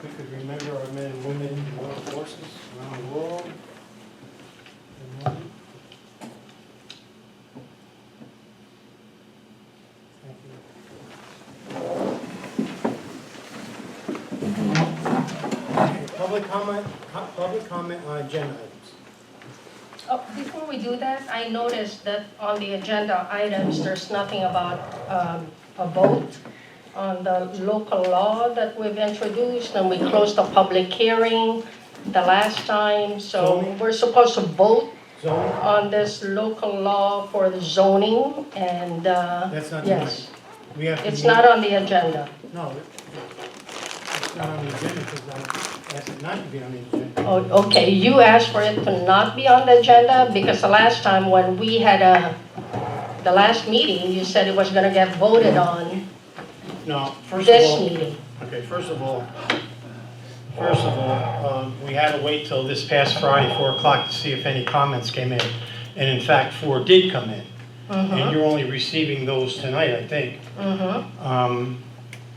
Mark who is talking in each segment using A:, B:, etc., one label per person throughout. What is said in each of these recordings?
A: we could remember our men and women in the armed forces around the world. Thank you. Okay, public comment on agenda items.
B: Oh, before we do that, I noticed that on the agenda items, there's nothing about a vote on the local law that we've introduced, and we closed the public hearing the last time, so
A: Zoning?
B: we're supposed to vote
A: Zoning?
B: on this local law for the zoning, and,
A: That's not
B: yes,
A: tonight. We have to
B: it's
A: meet-
B: not on the agenda.
A: No, it's not on the agenda because I asked it not to be on the agenda.
B: Oh, okay, you asked for it to not be on the agenda, because the last time when we had the last meeting, you said it was gonna get voted on
A: No, first of
B: this
A: all,
B: meeting.
A: okay, first of all, we had to wait till this past Friday, 4 o'clock, to see if any comments came in. And in fact, 4 did come in. And you're only receiving those tonight, I think.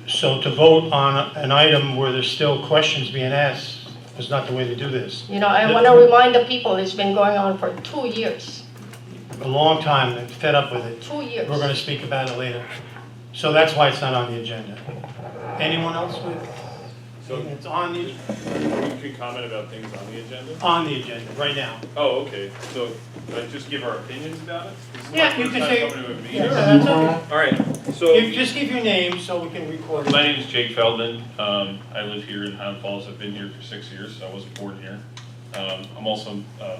A: So to vote on an item where there's still questions being asked is not the way to do this.
B: You know, I want to remind the people, it's been going on for 2 years.
A: A long time, they're fed up with it.
B: 2 years.
A: We're gonna speak about it later. So that's why it's not on the agenda. Anyone else with?
C: So
A: It's on the,
C: you can comment about things on the agenda?
A: right now.
C: Oh, okay. So just give our opinions about it? This is my
A: Yeah, you
C: first
A: can
C: time
A: say-
C: coming to a meeting.
A: Yeah, that's okay.
C: All right, so
A: Just give your name so we can record it.
D: My name is Jake Feldman. I live here in Highland Falls. I've been here for 6 years, so I wasn't born here. I'm also a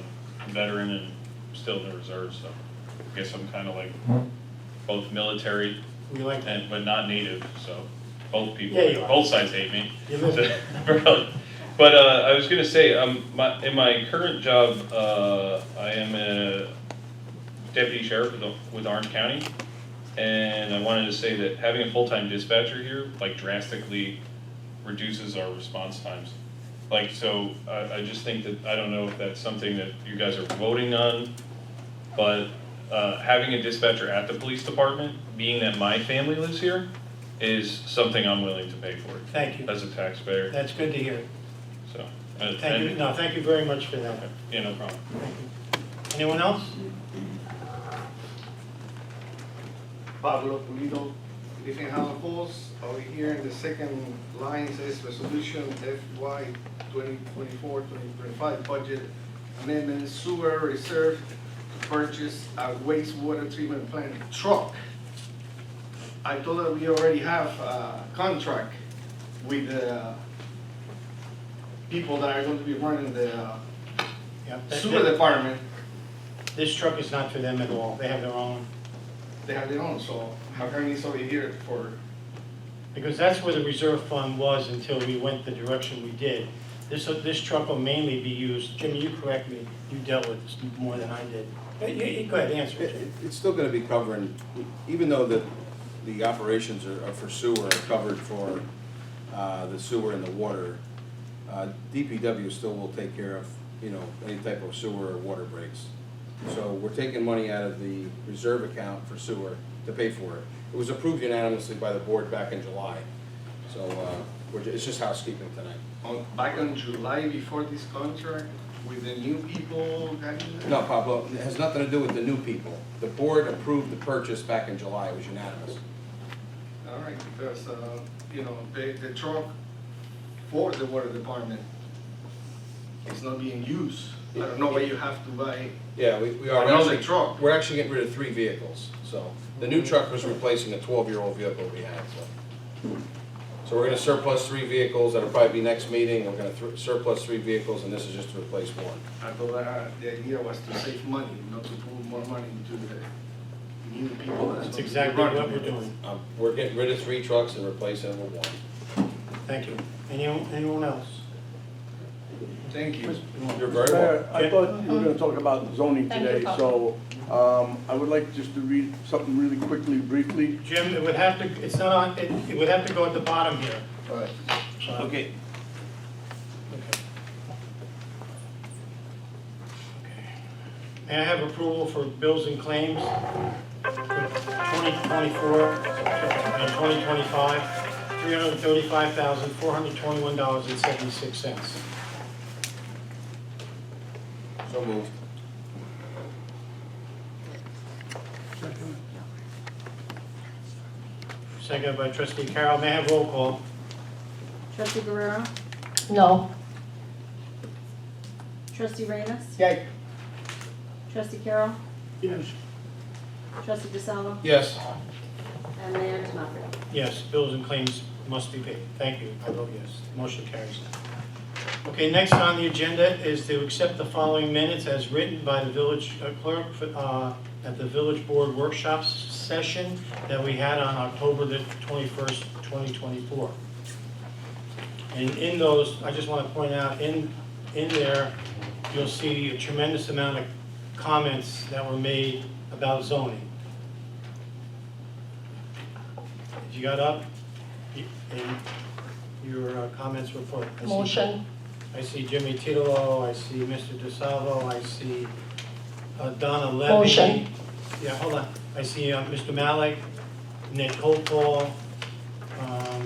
D: veteran and still in the reserve, so I guess I'm kind of like both military
A: We like that.
D: and but not native, so both people,
A: Yeah, you are.
D: both sides hate me.
A: You live there.
D: Really. But I was gonna say, in my current job, I am a deputy sheriff with Orange County, and I wanted to say that having a full-time dispatcher here like drastically reduces our response times. Like, so I just think that, I don't know if that's something that you guys are voting on, but having a dispatcher at the police department, being that my family lives here, is something I'm willing to pay for
A: Thank you.
D: as a taxpayer,
A: That's good to hear.
D: so.
A: Thank you, no, thank you very much for that.
D: Yeah, no problem.
A: Anyone else?
E: Pablo Pulido, living in Highland Falls. Over here in the second line says resolution FY 2024-2025 budget amendment sewer reserve to purchase a wastewater treatment plant truck. I told her we already have a contract with the people that are going to be running the
A: Yeah.
E: sewer department.
A: This truck is not for them at all. They have their own.
E: They have their own, so how come it's over here for?
A: Because that's where the reserve fund was until we went the direction we did. This truck will mainly be used, Jimmy, you correct me, you dealt with this more than I did. Go ahead, answer it.
F: It's still gonna be covering, even though the operations are for sewer are covered for the sewer and the water, DPW still will take care of, you know, any type of sewer or water breaks. So we're taking money out of the reserve account for sewer to pay for it. It was approved unanimously by the board back in July. So it's just housekeeping tonight.
E: Back in July before this contract with the new people got in there?
F: No, Pablo, it has nothing to do with the new people. The board approved the purchase back in July, it was unanimous.
E: All right, because, you know, the truck for the water department is not being used. I don't know why you have to buy
F: Yeah, we are.
E: another truck.
F: We're actually getting rid of 3 vehicles, so. The new truck was replacing a 12-year-old vehicle we had, so. So we're gonna surplus 3 vehicles, that'll probably be next meeting, we're gonna surplus 3 vehicles, and this is just to replace 1.
E: I thought the idea was to save money, not to put more money into the new people.
A: That's exactly what we're doing.
F: We're getting rid of 3 trucks and replacing them with 1.
A: Thank you. Anyone else?
E: Thank you.
F: You're very
G: Mayor,
F: welcome.
G: I thought you were gonna talk about zoning
B: Thank you,
G: today, so, I would like just to read something really quickly, briefly.
A: Jim, it would have to, it's not on, it would have to go at the bottom here.
G: All right.
A: Okay. May I have approval for bills and claims for 2024 and 2025? $335,421.76.
F: So moved.
A: Seconded by trustee Carroll. May I have roll call?
H: Trustee Guerrero.
B: No.
H: Trustee Reyes.
E: Yay.
H: Trustee Carroll.
E: Yes.
H: Trustee DeSalvo.
F: Yes.
H: And Mayor Knopfler.
A: Yes, bills and claims must be paid. Thank you. I vote yes. Motion carries. Okay, next on the agenda is to accept the following minutes as written by the village clerk at the village board workshops session that we had on October the 21st, 2024. And in those, I just want to point out, in there, you'll see a tremendous amount of comments that were made about zoning. You got up, and your comments were for. I see-
B: Motion.
A: I see Jimmy Titolo, I see Mr. DeSalvo, I see Donna Levy.
B: Motion.
A: Yeah, hold on. I see Mr. Malik, Nick Colpall. I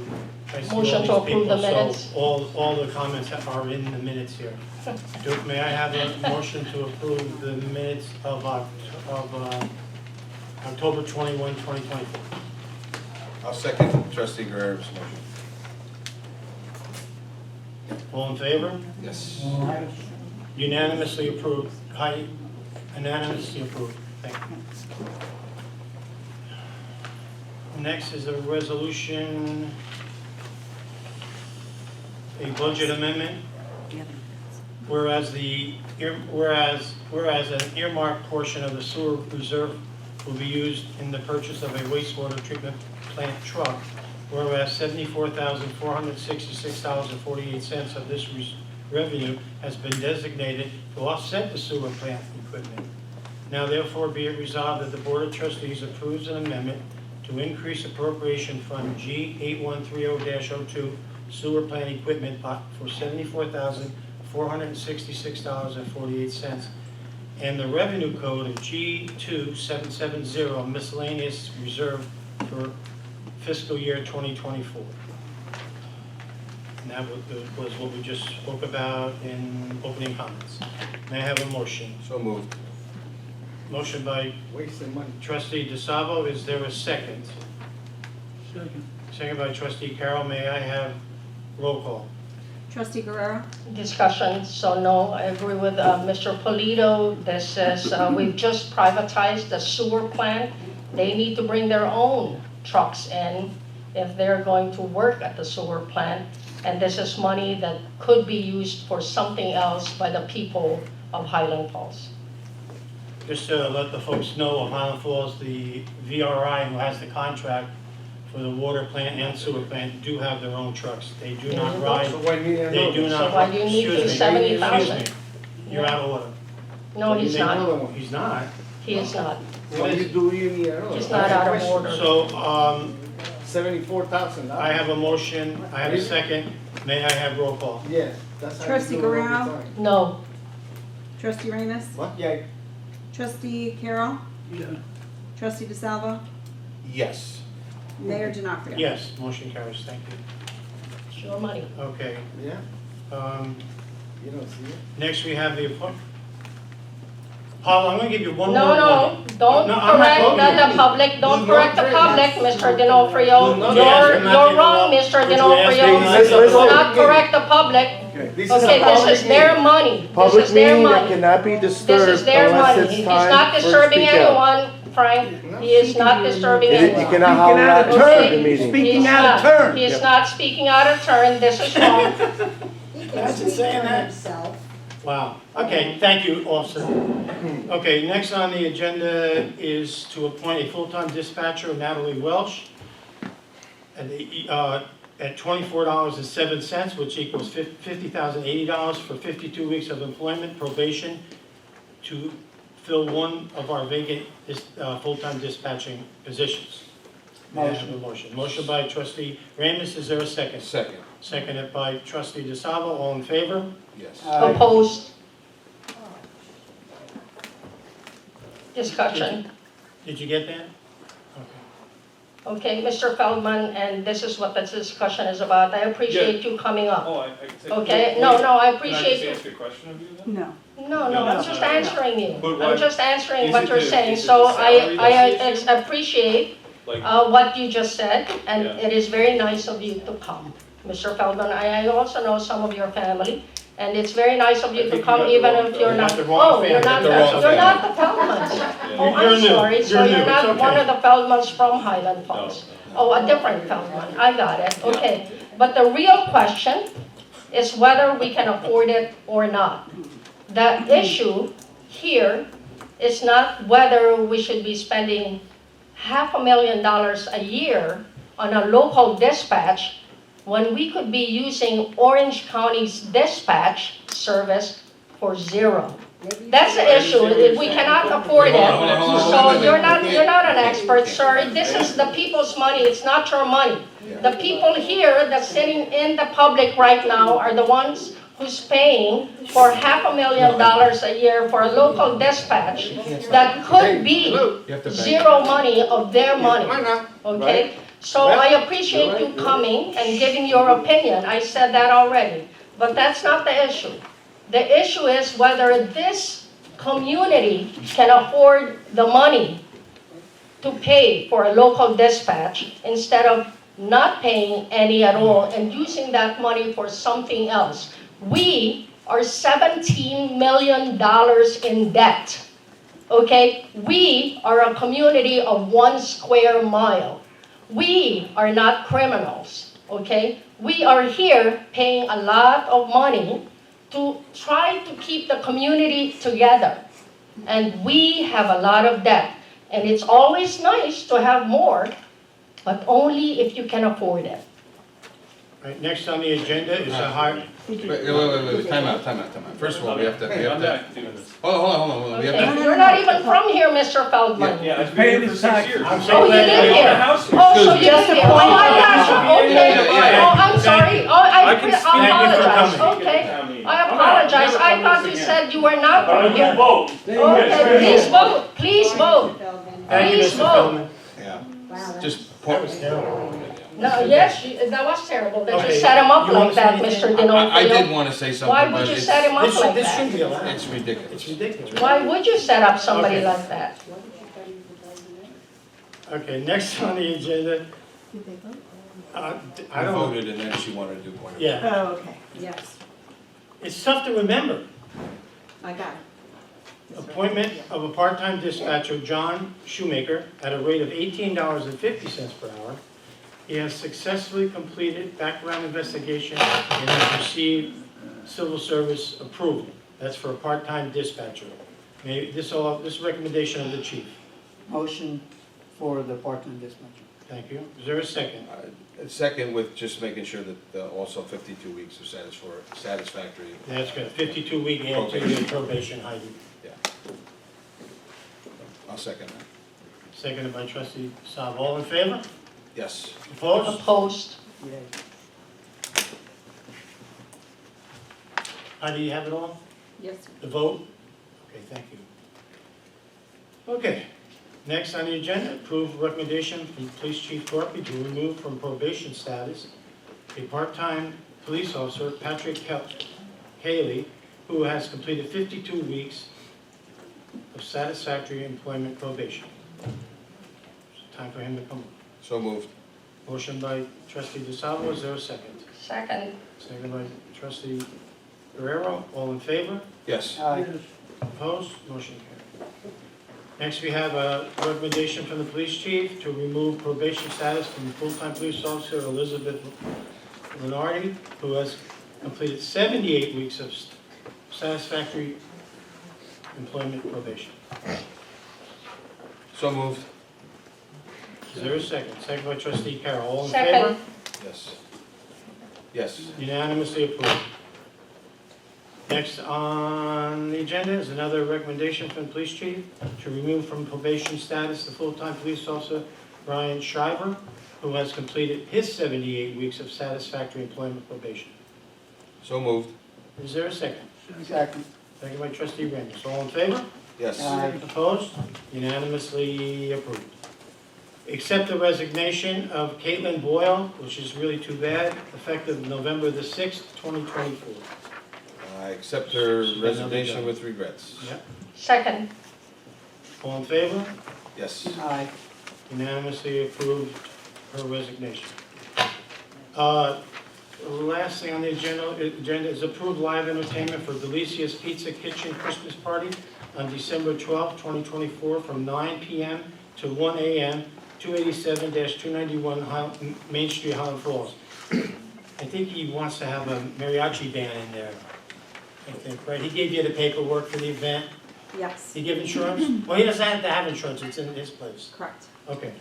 A: see all
B: Motion to
A: these
B: approve the
A: people. So
B: minutes.
A: all the comments are in the minutes here. May I have a motion to approve the minutes of October 21, 2024?
F: I'll second trustee Guerrero's motion.
A: All in favor?
F: Yes.
A: Unanimously approved. Unanimously approved. Thank you. Next is a resolution, a budget amendment. Whereas an earmarked portion of the sewer reserve will be used in the purchase of a wastewater treatment plant truck. Whereas $74,466.48 of this revenue has been designated to offset the sewer plant equipment. Now therefore be it resolved that the Board of Trustees approves an amendment to increase appropriation fund G8130-02 sewer plant equipment for $74,466.48 and the revenue code of G2770 miscellaneous reserve for fiscal year 2024. And that was what we just spoke about in opening comments. May I have a motion?
F: So moved.
A: Motion by
E: Wasting money.
A: trustee DeSalvo, is there a second? Second by trustee Carroll, may I have roll call?
H: Trustee Guerrero.
B: Discussion, so no, I agree with Mr. Polito. This is, we've just privatized the sewer plant. They need to bring their own trucks in if they're going to work at the sewer plant. And this is money that could be used for something else by the people of Highland Falls.
A: Just to let the folks know of Highland Falls, the VRI, who has the contract for the water plant and sewer plant, do have their own trucks. They do not ride,
E: So why need
A: they
E: another?
A: do not.
B: So why do you need
A: excuse me,
B: 70,000?
A: excuse me. You're out of order.
B: No, he's
E: Need
B: not.
E: another one.
A: He's not.
B: He is not.
E: Why do you need another?
B: He's
E: one?
B: not out of order.
A: So,
E: $74,000.
A: I have a motion, I have a second. May I have roll call?
E: Yeah, that's how you
H: Trustee
E: do it every
H: Guerrero?
E: time.
B: No.
H: Trustee Reyes.
E: What? Yeah.
H: Trustee Carroll. Trustee DeSalvo.
F: Yes.
H: Mayor Knopfler.
A: Yes, motion carries, thank you.
B: Sure money.
A: Okay,
E: Yeah, you don't see it?
A: next we have the appointment. Paul, I'm gonna give you one more
B: No,
A: warning.
B: don't
A: No, I'm not
B: correct
A: voting.
B: the public, don't
A: Do
B: correct the
A: not-
B: public, Mr. D'Onofrio.
A: Do not-
B: You're
A: Yes, I'm not
B: wrong,
A: interrupt-
B: Mr.
A: Would you ask
B: D'Onofrio.
A: me to
B: Do
A: listen?
B: not correct the public.
E: This is a
B: Okay, this
E: public
B: is their
E: meeting.
B: money. This
I: Public
B: is their
I: meeting that
B: money.
I: cannot be
B: This is
I: disturbed
B: their
I: unless
B: money.
I: it's
B: He's
I: time
B: not
I: for
B: disturbing
I: speak out.
B: anyone, Frank. He is not disturbing
I: You
B: anyone.
I: cannot howl at the
B: Okay.
I: the meeting.
B: He's not. He is not speaking out of turn. This is wrong.
A: Imagine saying that. Wow, okay, thank you, officer. Okay, next on the agenda is to appoint a full-time dispatcher, Natalie Welsh, at $24.07, which equals $50,080 for 52 weeks of employment probation to fill one of our vacant full-time dispatching positions. May I have a motion? Motion by trustee Ramus, is there a second?
F: Second.
A: Seconded by trustee DeSalvo, all in favor?
F: Yes.
B: Opposed? Discussion.
A: Did you get that?
B: Okay, Mr. Feldman, and this is what this discussion is about. I appreciate you coming up.
C: Oh, I can say.
B: Okay,
C: Wait,
B: no,
C: wait.
B: no, I
C: Can I
B: appreciate you.
C: just ask a question of you then?
H: No.
B: No, I'm just answering you.
C: But
B: I'm
C: why-
B: just answering
C: is
B: what
C: it
B: you're
C: the-
B: saying.
C: is it
B: So
C: the salary that's the issue?
B: appreciate
C: Like,
B: what you just said, and
C: Yeah.
B: it is very nice of you to come. Mr. Feldman, I also know some of your family, and it's very nice of
C: I
B: you to
C: think you
B: come
C: got the
B: even
C: wrong
B: if you're
C: family.
B: not,
A: You got the wrong
B: oh, you're
A: family.
B: not,
F: The wrong
B: you're not
F: family.
B: the Feldmans.
C: Yeah.
B: Oh,
A: You're
B: I'm
A: new.
B: sorry, so
A: You're new.
B: you're not
A: It's
B: one
A: okay.
B: of the Feldmans from Highland Falls. Oh, a different Feldman, I got it, okay. But the real question is whether we can afford it or not. The issue here is not whether we should be spending $500,000 a year on a local dispatch when we could be using Orange County's dispatch service for zero. That's the issue, we cannot afford it.
F: Hold on,
B: So
F: wait,
B: you're
F: wait,
B: not an
F: wait.
B: expert, sir. This is the people's money, it's not your money. The people here that's sitting in the public right now are the ones who's paying for $500,000 a year for a local dispatch that could be
F: You have to bank.
B: zero money of their money,
E: Why not?
B: okay? So I appreciate you coming and giving your opinion, I said that already, but that's not the issue. The issue is whether this community can afford the money to pay for a local dispatch instead of not paying any at all and using that money for something else. We are $17 million in debt, okay? We are a community of 1 square mile. We are not criminals, okay? We are here paying a lot of money to try to keep the community together. And we have a lot of debt. And it's always nice to have more, but only if you can afford it.
A: Right, next on the agenda is a hire,
F: Wait, time out. First of all, we have to,
C: I'm not doing this.
F: hold on, we have
B: Okay,
F: to,
B: you're not even from here, Mr. Feldman.
C: Yeah, I've been here for 6 years.
A: I'm
B: Oh,
A: so
B: you
A: glad
B: live
A: that
C: I own
B: here?
C: a house here.
B: Oh, so you
F: Excuse me.
B: live here? Oh, I'm not, okay.
F: Yeah.
B: Oh, I'm sorry. Oh,
C: I can speak.
A: Thank you for
B: apologize.
A: coming.
B: Okay. I apologize. I thought you said you were not from here.
C: vote.
B: Okay, please vote. Please vote.
A: thank you,
B: Please
A: Mr.
B: vote.
A: Feldman.
F: yeah, just
A: That
F: point.
A: was terrible.
B: No, yes, that was terrible that you
A: Okay,
B: set him up
A: you
B: like
A: wanna
B: that,
A: say
B: Mr.
A: anything?
F: I did
B: D'Onofrio.
F: want to say
B: Why
F: something,
B: would
F: but
B: you set him
F: it's,
B: up like
A: This shouldn't
B: that?
A: be allowed.
F: it's
A: It's
F: ridiculous.
A: ridiculous.
B: Why would you set up somebody
A: Okay.
B: like that?
A: Okay, next on the agenda,
F: I
A: I don't know,
F: voted and then she wanted to do point of.
A: yeah,
H: Oh, okay, yes,
A: it's tough to remember.
H: I got it.
A: Appointment of a part-time dispatcher, John Shoemaker, at a rate of $18.50 per hour. He has successfully completed background investigation and has received civil service approval. That's for a part-time dispatcher. This recommendation of the chief.
I: Motion for the part-time dispatcher.
A: Thank you. Is there a second?
F: Second, with just making sure that also 52 weeks of satisfactory.
A: That's good. 52-week add to the probation Heidi.
F: Yeah. I'll second that.
A: Seconded by trustee Saab. All in favor?
F: Yes.
A: Opposed?
B: Opposed?
I: Yay.
A: Heidi, you have it all?
H: Yes,
A: The vote? Okay, thank you. Okay, next on the agenda, approve recommendation from Police Chief Corky to remove from probation status a part-time police officer, Patrick Haley, who has completed 52 weeks of satisfactory employment probation. It's time for him to come.
F: So moved.
A: Motion by trustee DeSalvo, is there a second?
B: Second.
A: Second by trustee Guerrero, all in favor?
F: Yes.
I: Aye.
A: Opposed? Motion carried. Next, we have a recommendation from the police chief to remove probation status from full-time police officer Elizabeth Lenardi, who has completed 78 weeks of satisfactory employment probation.
F: So moved.
A: Is there a second? Second by trustee Carroll. All in favor?
B: Second.
F: Yes. Yes.
A: Unanimously approved. Next on the agenda is another recommendation from the police chief to remove from probation status the full-time police officer Brian Shriver, who has completed his 78 weeks of satisfactory employment probation.
F: So moved.
A: Is there a second?
I: Second.
A: Second by trustee Ramos. All in favor?
F: Yes.
I: Aye.
A: Opposed? Unanimously approved. accept the resignation of Caitlin Boyle, which is really too bad, effective November the 6th, 2024.
F: I accept her resignation with regrets.
A: Yep.
B: Second.
A: All in favor?
F: Yes.
I: Aye.
A: Unanimously approved her resignation. Last thing on the agenda is approved live entertainment for Delicia's Pizza Kitchen Christmas Party on December 12th, 2024, from 9 p.m. to 1 a.m., 287-291 Main Street, Highland Falls. I think he wants to have a mariachi band in there, I think, right? He gave you the paperwork for the event.
H: Yes,
A: He give insurance? Well, he doesn't have to have insurance, it's in his place.
H: correct.
A: Okay,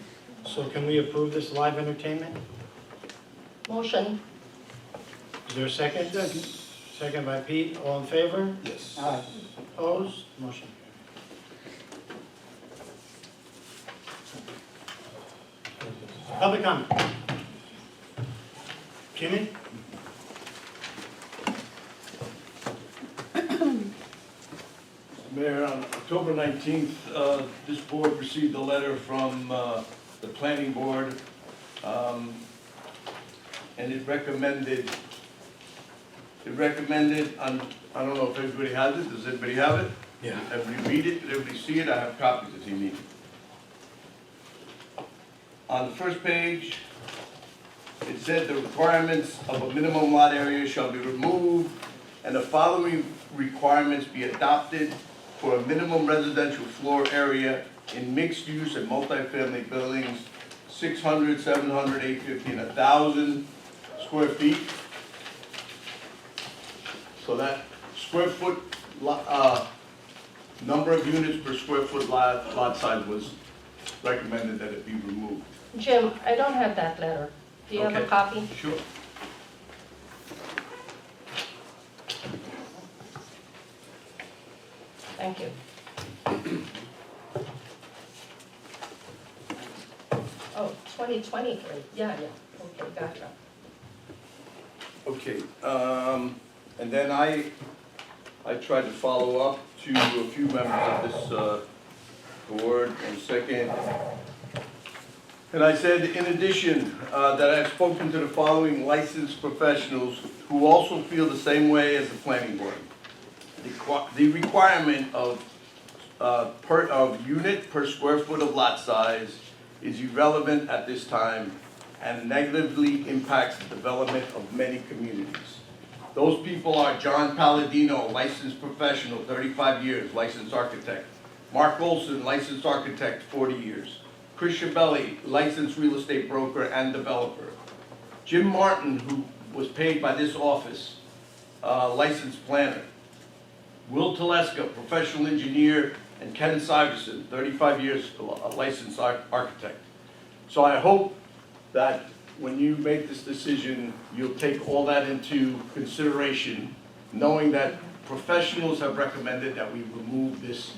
A: so can we approve this live entertainment?
B: Motion.
A: Is there a second? Second by Pete, all in favor?
F: Yes.
I: Aye.
A: Opposed? Motion carried. Public comment? Jimmy?
G: Mayor, on October 19th, this board received a letter from the planning board, and it recommended, on, I don't know if everybody has it, does anybody have it?
A: Yeah.
G: Everybody read it, everybody see it, I have copies if you need. On the first page, it said the requirements of a minimum lot area shall be removed, and the following requirements be adopted for a minimum residential floor area in mixed use and multifamily buildings, 600, 700, 850, and 1,000 square feet. So that square foot, number of units per square foot lot size was recommended that it be removed.
B: Jim, I don't have that letter. Do you have a
G: Okay.
B: copy?
G: Sure.
B: Thank you. Oh, 2023, yeah, okay, gotcha.
G: Okay, and then I tried to follow up to a few members of this board and second. And I said, in addition, that I've spoken to the following licensed professionals who also feel the same way as the planning board. The requirement of unit per square foot of lot size is irrelevant at this time and negatively impacts the development of many communities. Those people are John Palladino, licensed professional, 35 years, licensed architect. Mark Olson, licensed architect, 40 years. Chris Schiavelli, licensed real estate broker and developer. Jim Martin, who was paid by this office, licensed planner. Will Teleska, professional engineer, and Ken Syverson, 35 years, a licensed architect. So I hope that when you make this decision, you'll take all that into consideration, knowing that professionals have recommended that we remove this,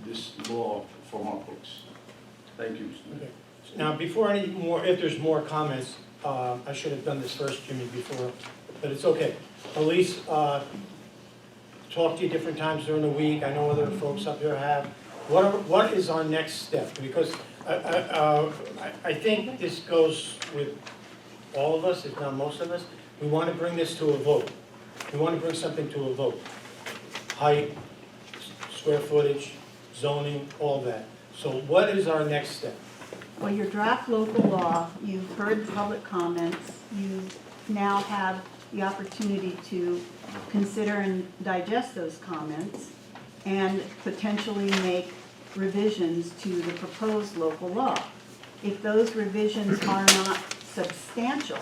G: this law from our books. Thank you, Mr. Mayor.
A: Now, before any more, if there's more comments, I should have done this first, Jimmy, before, but it's okay. Elise, talked to you different times during the week, I know other folks up here have. What is our next step? Because I think this goes with all of us, if not most of us. We want to bring this to a vote. We want to bring something to a vote. Height, square footage, zoning, all that. So what is our next step?
J: Well, your draft local law, you've heard public comments, you now have the opportunity to consider and digest those comments and potentially make revisions to the proposed local law. If those revisions are not substantial,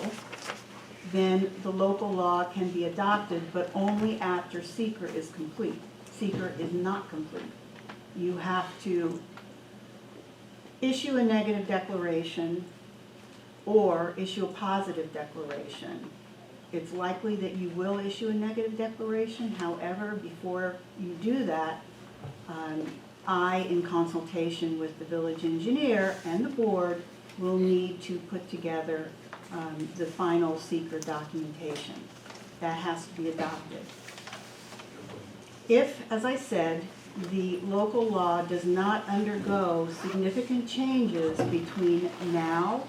J: then the local law can be adopted, but only after SEQR is complete. SEQR is not complete. You have to issue a negative declaration or issue a positive declaration. It's likely that you will issue a negative declaration. However, before you do that, I, in consultation with the village engineer and the board, will need to put together the final SEQR documentation. That has to be adopted. If, as I said, the local law does not undergo significant changes between now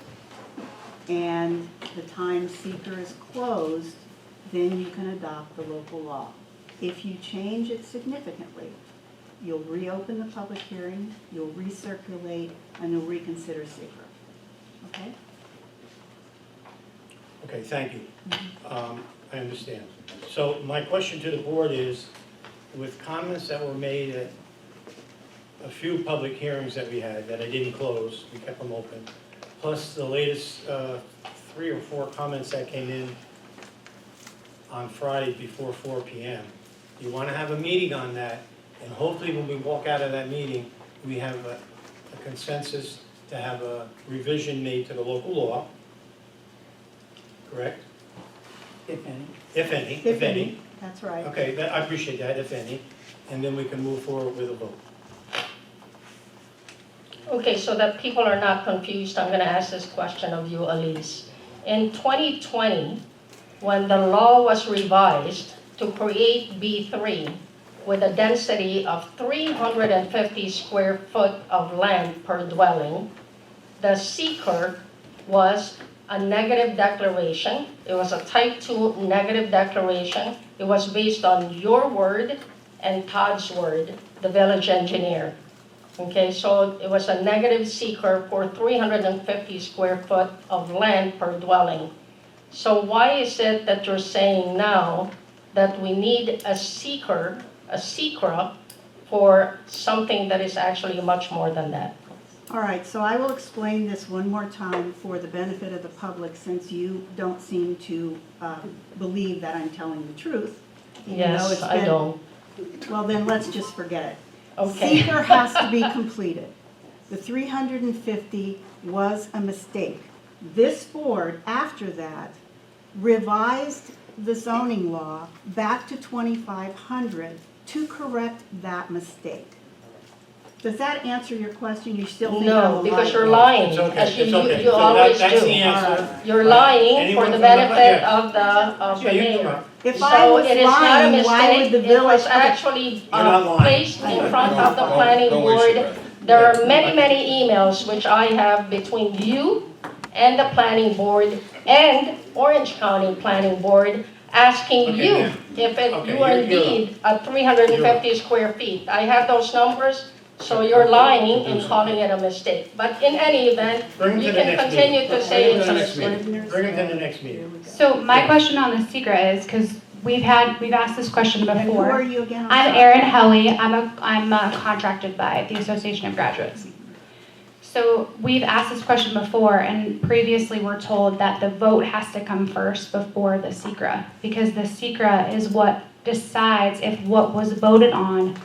J: and the time seeker is closed, then you can adopt the local law. If you change it significantly, you'll reopen the public hearing, you'll recirculate, and you'll reconsider seeker. Okay?
A: Okay, thank you. I understand. So my question to the board is, with comments that were made at a few public hearings that we had that I didn't close, we kept them open, plus the latest 3 or 4 comments that came in on Friday before 4 p.m. You want to have a meeting on that, and hopefully when we walk out of that meeting, we have a consensus to have a revision made to the local law, correct?
I: If any.
A: If any,
J: If any, that's right.
A: Okay, I appreciate that, if any, and then we can move forward with a vote.
B: Okay, so that people are not confused, I'm gonna ask this question of you, Elise. In 2020, when the law was revised to create B3 with a density of 350 square foot of land per dwelling, the seeker was a negative declaration. It was a type 2 negative declaration. It was based on your word and Todd's word, the village engineer. Okay, so it was a negative seeker for 350 square foot of land per dwelling. So why is it that you're saying now that we need a seeker, a SECRA, for something that is actually much more than that?
J: All right, so I will explain this one more time for the benefit of the public, since you don't seem to believe that I'm telling the truth. even though
B: Yes,
J: it's
B: I
J: been-
B: don't.
J: Well, then let's just forget it.
B: Okay.
J: Seeker has to be completed. The 350 was a mistake. This board, after that, revised the zoning law back to 2,500 to correct that mistake. Does that answer your question? You still think I'm a
B: No, because you're
J: liar?
B: lying,
A: It's okay,
B: as you
A: it's okay.
B: you
A: So
B: always
A: that's the
B: do.
A: answer.
B: You're lying
A: Anyone
B: for the
A: from the-
B: benefit
A: yeah.
B: of the
A: Yeah, you can
B: mayor.
A: lie.
J: If I
B: So
J: was
B: it is not a
J: lying, why would
B: mistake,
J: the
B: it
J: village?
B: was
J: okay.
B: actually
A: You're not lying.
B: placed in front of the planning
F: Don't waste your
B: board.
F: breath.
B: There
A: Yeah.
B: are many, many emails which I have between you and the planning board and Orange County Planning Board asking
A: Okay,
B: you
A: yeah.
B: if
A: Okay,
B: you are
A: you're
B: indeed at 350 square feet. I have those numbers, so you're lying and calling it a mistake. But in any event,
A: Bring it
B: you
A: to the
B: can
A: next
B: continue
A: meeting.
B: to say
A: Bring it
B: it's
A: to
B: a
A: the next
B: mistake.
A: meeting. Bring it to the next meeting.
J: There we go.
K: So my question on the secret is, because we've asked this question
J: And who are
K: before.
J: you again?
K: I'm
J: sorry.
K: Erin Helly, I'm contracted by the Association of Graduates. So we've asked this question before, and previously we're told that the vote has to come first before the SECRA, because the SECRA is what decides if what was voted on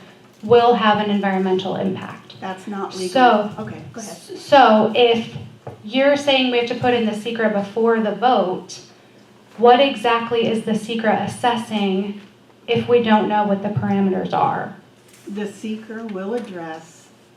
K: will have an environmental impact.
J: That's not legal.
K: So-
J: Okay, go ahead.
K: So if you're saying we have to put in the SECRA before the vote, what exactly is the SECRA assessing if we don't know what the parameters are?
J: The seeker will address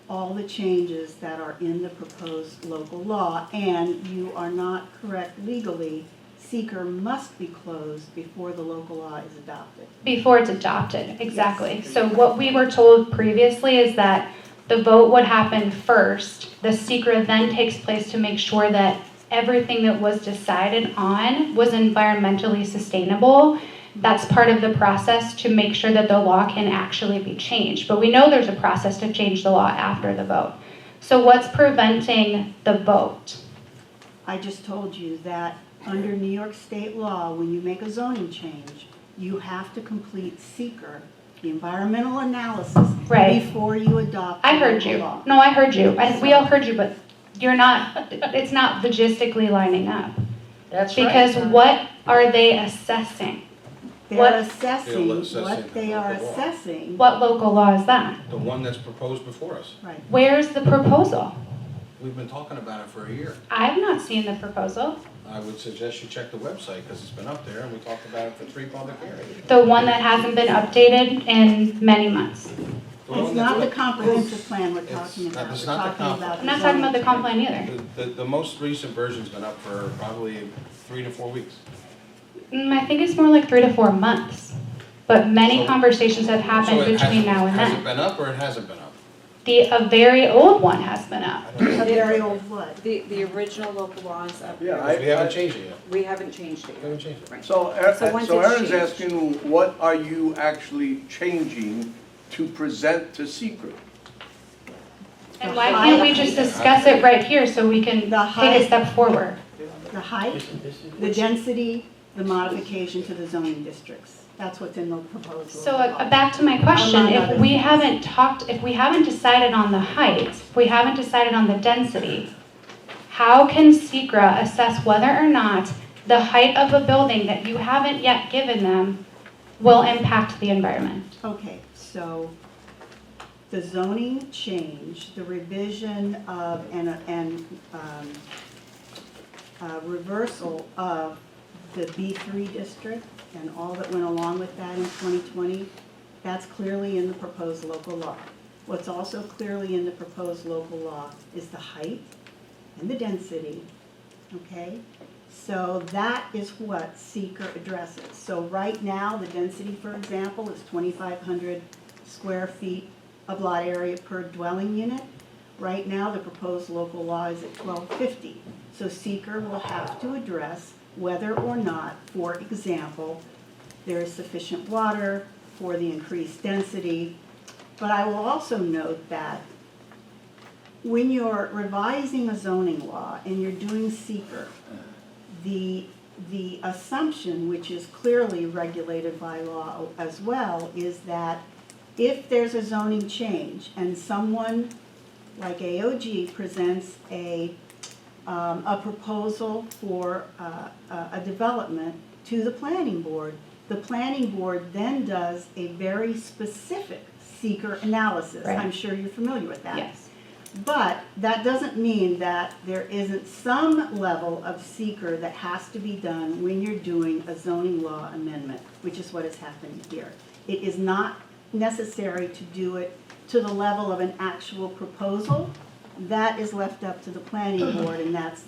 J: all the changes that are in the proposed local law, and you are not correct legally. Seeker must be closed before the local law is adopted.
K: Before it's adopted, exactly. So what we were told previously is that the vote would happen first. The SECRA then takes place to make sure that everything that was decided on was environmentally sustainable. That's part of the process to make sure that the law can actually be changed. But we know there's a process to change the law after the vote. So what's preventing the vote?
J: I just told you that under New York state law, when you make a zoning change, you have to complete seeker, the environmental analysis,
K: Right.
J: before you adopt the
K: I heard
J: local
K: you.
J: law.
K: No, I heard you. We all heard you, but you're not, it's not logistically lining up.
B: That's right.
K: Because what are they assessing?
J: They're
K: What-
J: assessing,
F: They're assessing
J: what they are
F: the law.
J: assessing,
K: What local law is that?
F: The one that's proposed before us.
J: right.
K: Where's the proposal?
F: We've been talking about it for a year.
K: I've not seen the proposal.
F: I would suggest you check the website, because it's been up there, and we talked about it for 3 public hearings.
K: The one that hasn't been updated in many months.
F: The
J: It's
F: one
J: not
F: that's-
J: the comprehensive plan we're
F: It's-
J: talking about.
F: it's
J: We're
F: not the
J: talking
F: comp-
J: about
K: I'm not talking about the comp
J: zoning.
K: plan either.
F: The most recent version's been up for probably 3 to 4 weeks.
K: I think it's more like 3 to 4 months. but many
F: So-
K: conversations have happened
F: So it
K: between
F: hasn't-
K: now and
F: Has it
K: then.
F: been up or it hasn't been up?
K: A very old one has been up.
J: A very old what?
H: The original local law is up.
E: Yeah,
F: We haven't changed it yet.
H: We haven't changed it
F: We
H: yet.
F: haven't changed it.
H: Right.
G: So
H: So once
G: so
H: it's
G: Aaron's
H: changed-
G: asking, what are you actually changing to present to secret?
K: And why can't we just discuss it right here so we can
J: The
K: take a
J: height.
K: step forward?
J: The height,
A: This is-
J: the density, the modification to the zoning districts. That's what's in the proposal.
K: So back to my question,
J: Among
K: if
J: other
K: we
J: things.
K: haven't talked, if we haven't decided on the height, if we haven't decided on the density, how can SECRA assess whether or not the height of a building that you haven't yet given them will impact the environment?
J: Okay, so the zoning change, the revision of, reversal of the B3 district and all that went along with that in 2020, that's clearly in the proposed local law. What's also clearly in the proposed local law is the height and the density, okay? So that is what seeker addresses. So right now, the density, for example, is 2,500 square feet of lot area per dwelling unit. Right now, the proposed local law is at 1,250. So seeker will have to address whether or not, for example, there is sufficient water for the increased density. But I will also note that when you're revising a zoning law and you're doing seeker, the assumption, which is clearly regulated by law as well, is that if there's a zoning change and someone like AOG presents a proposal for a development to the planning board then does a very specific seeker analysis.
K: Right.
J: I'm sure you're familiar with that.
K: Yes.
J: But that doesn't mean that there isn't some level of seeker that has to be done when you're doing a zoning law amendment, which is what is happening here. It is not necessary to do it to the level of an actual proposal. That is left up to the planning board, and that's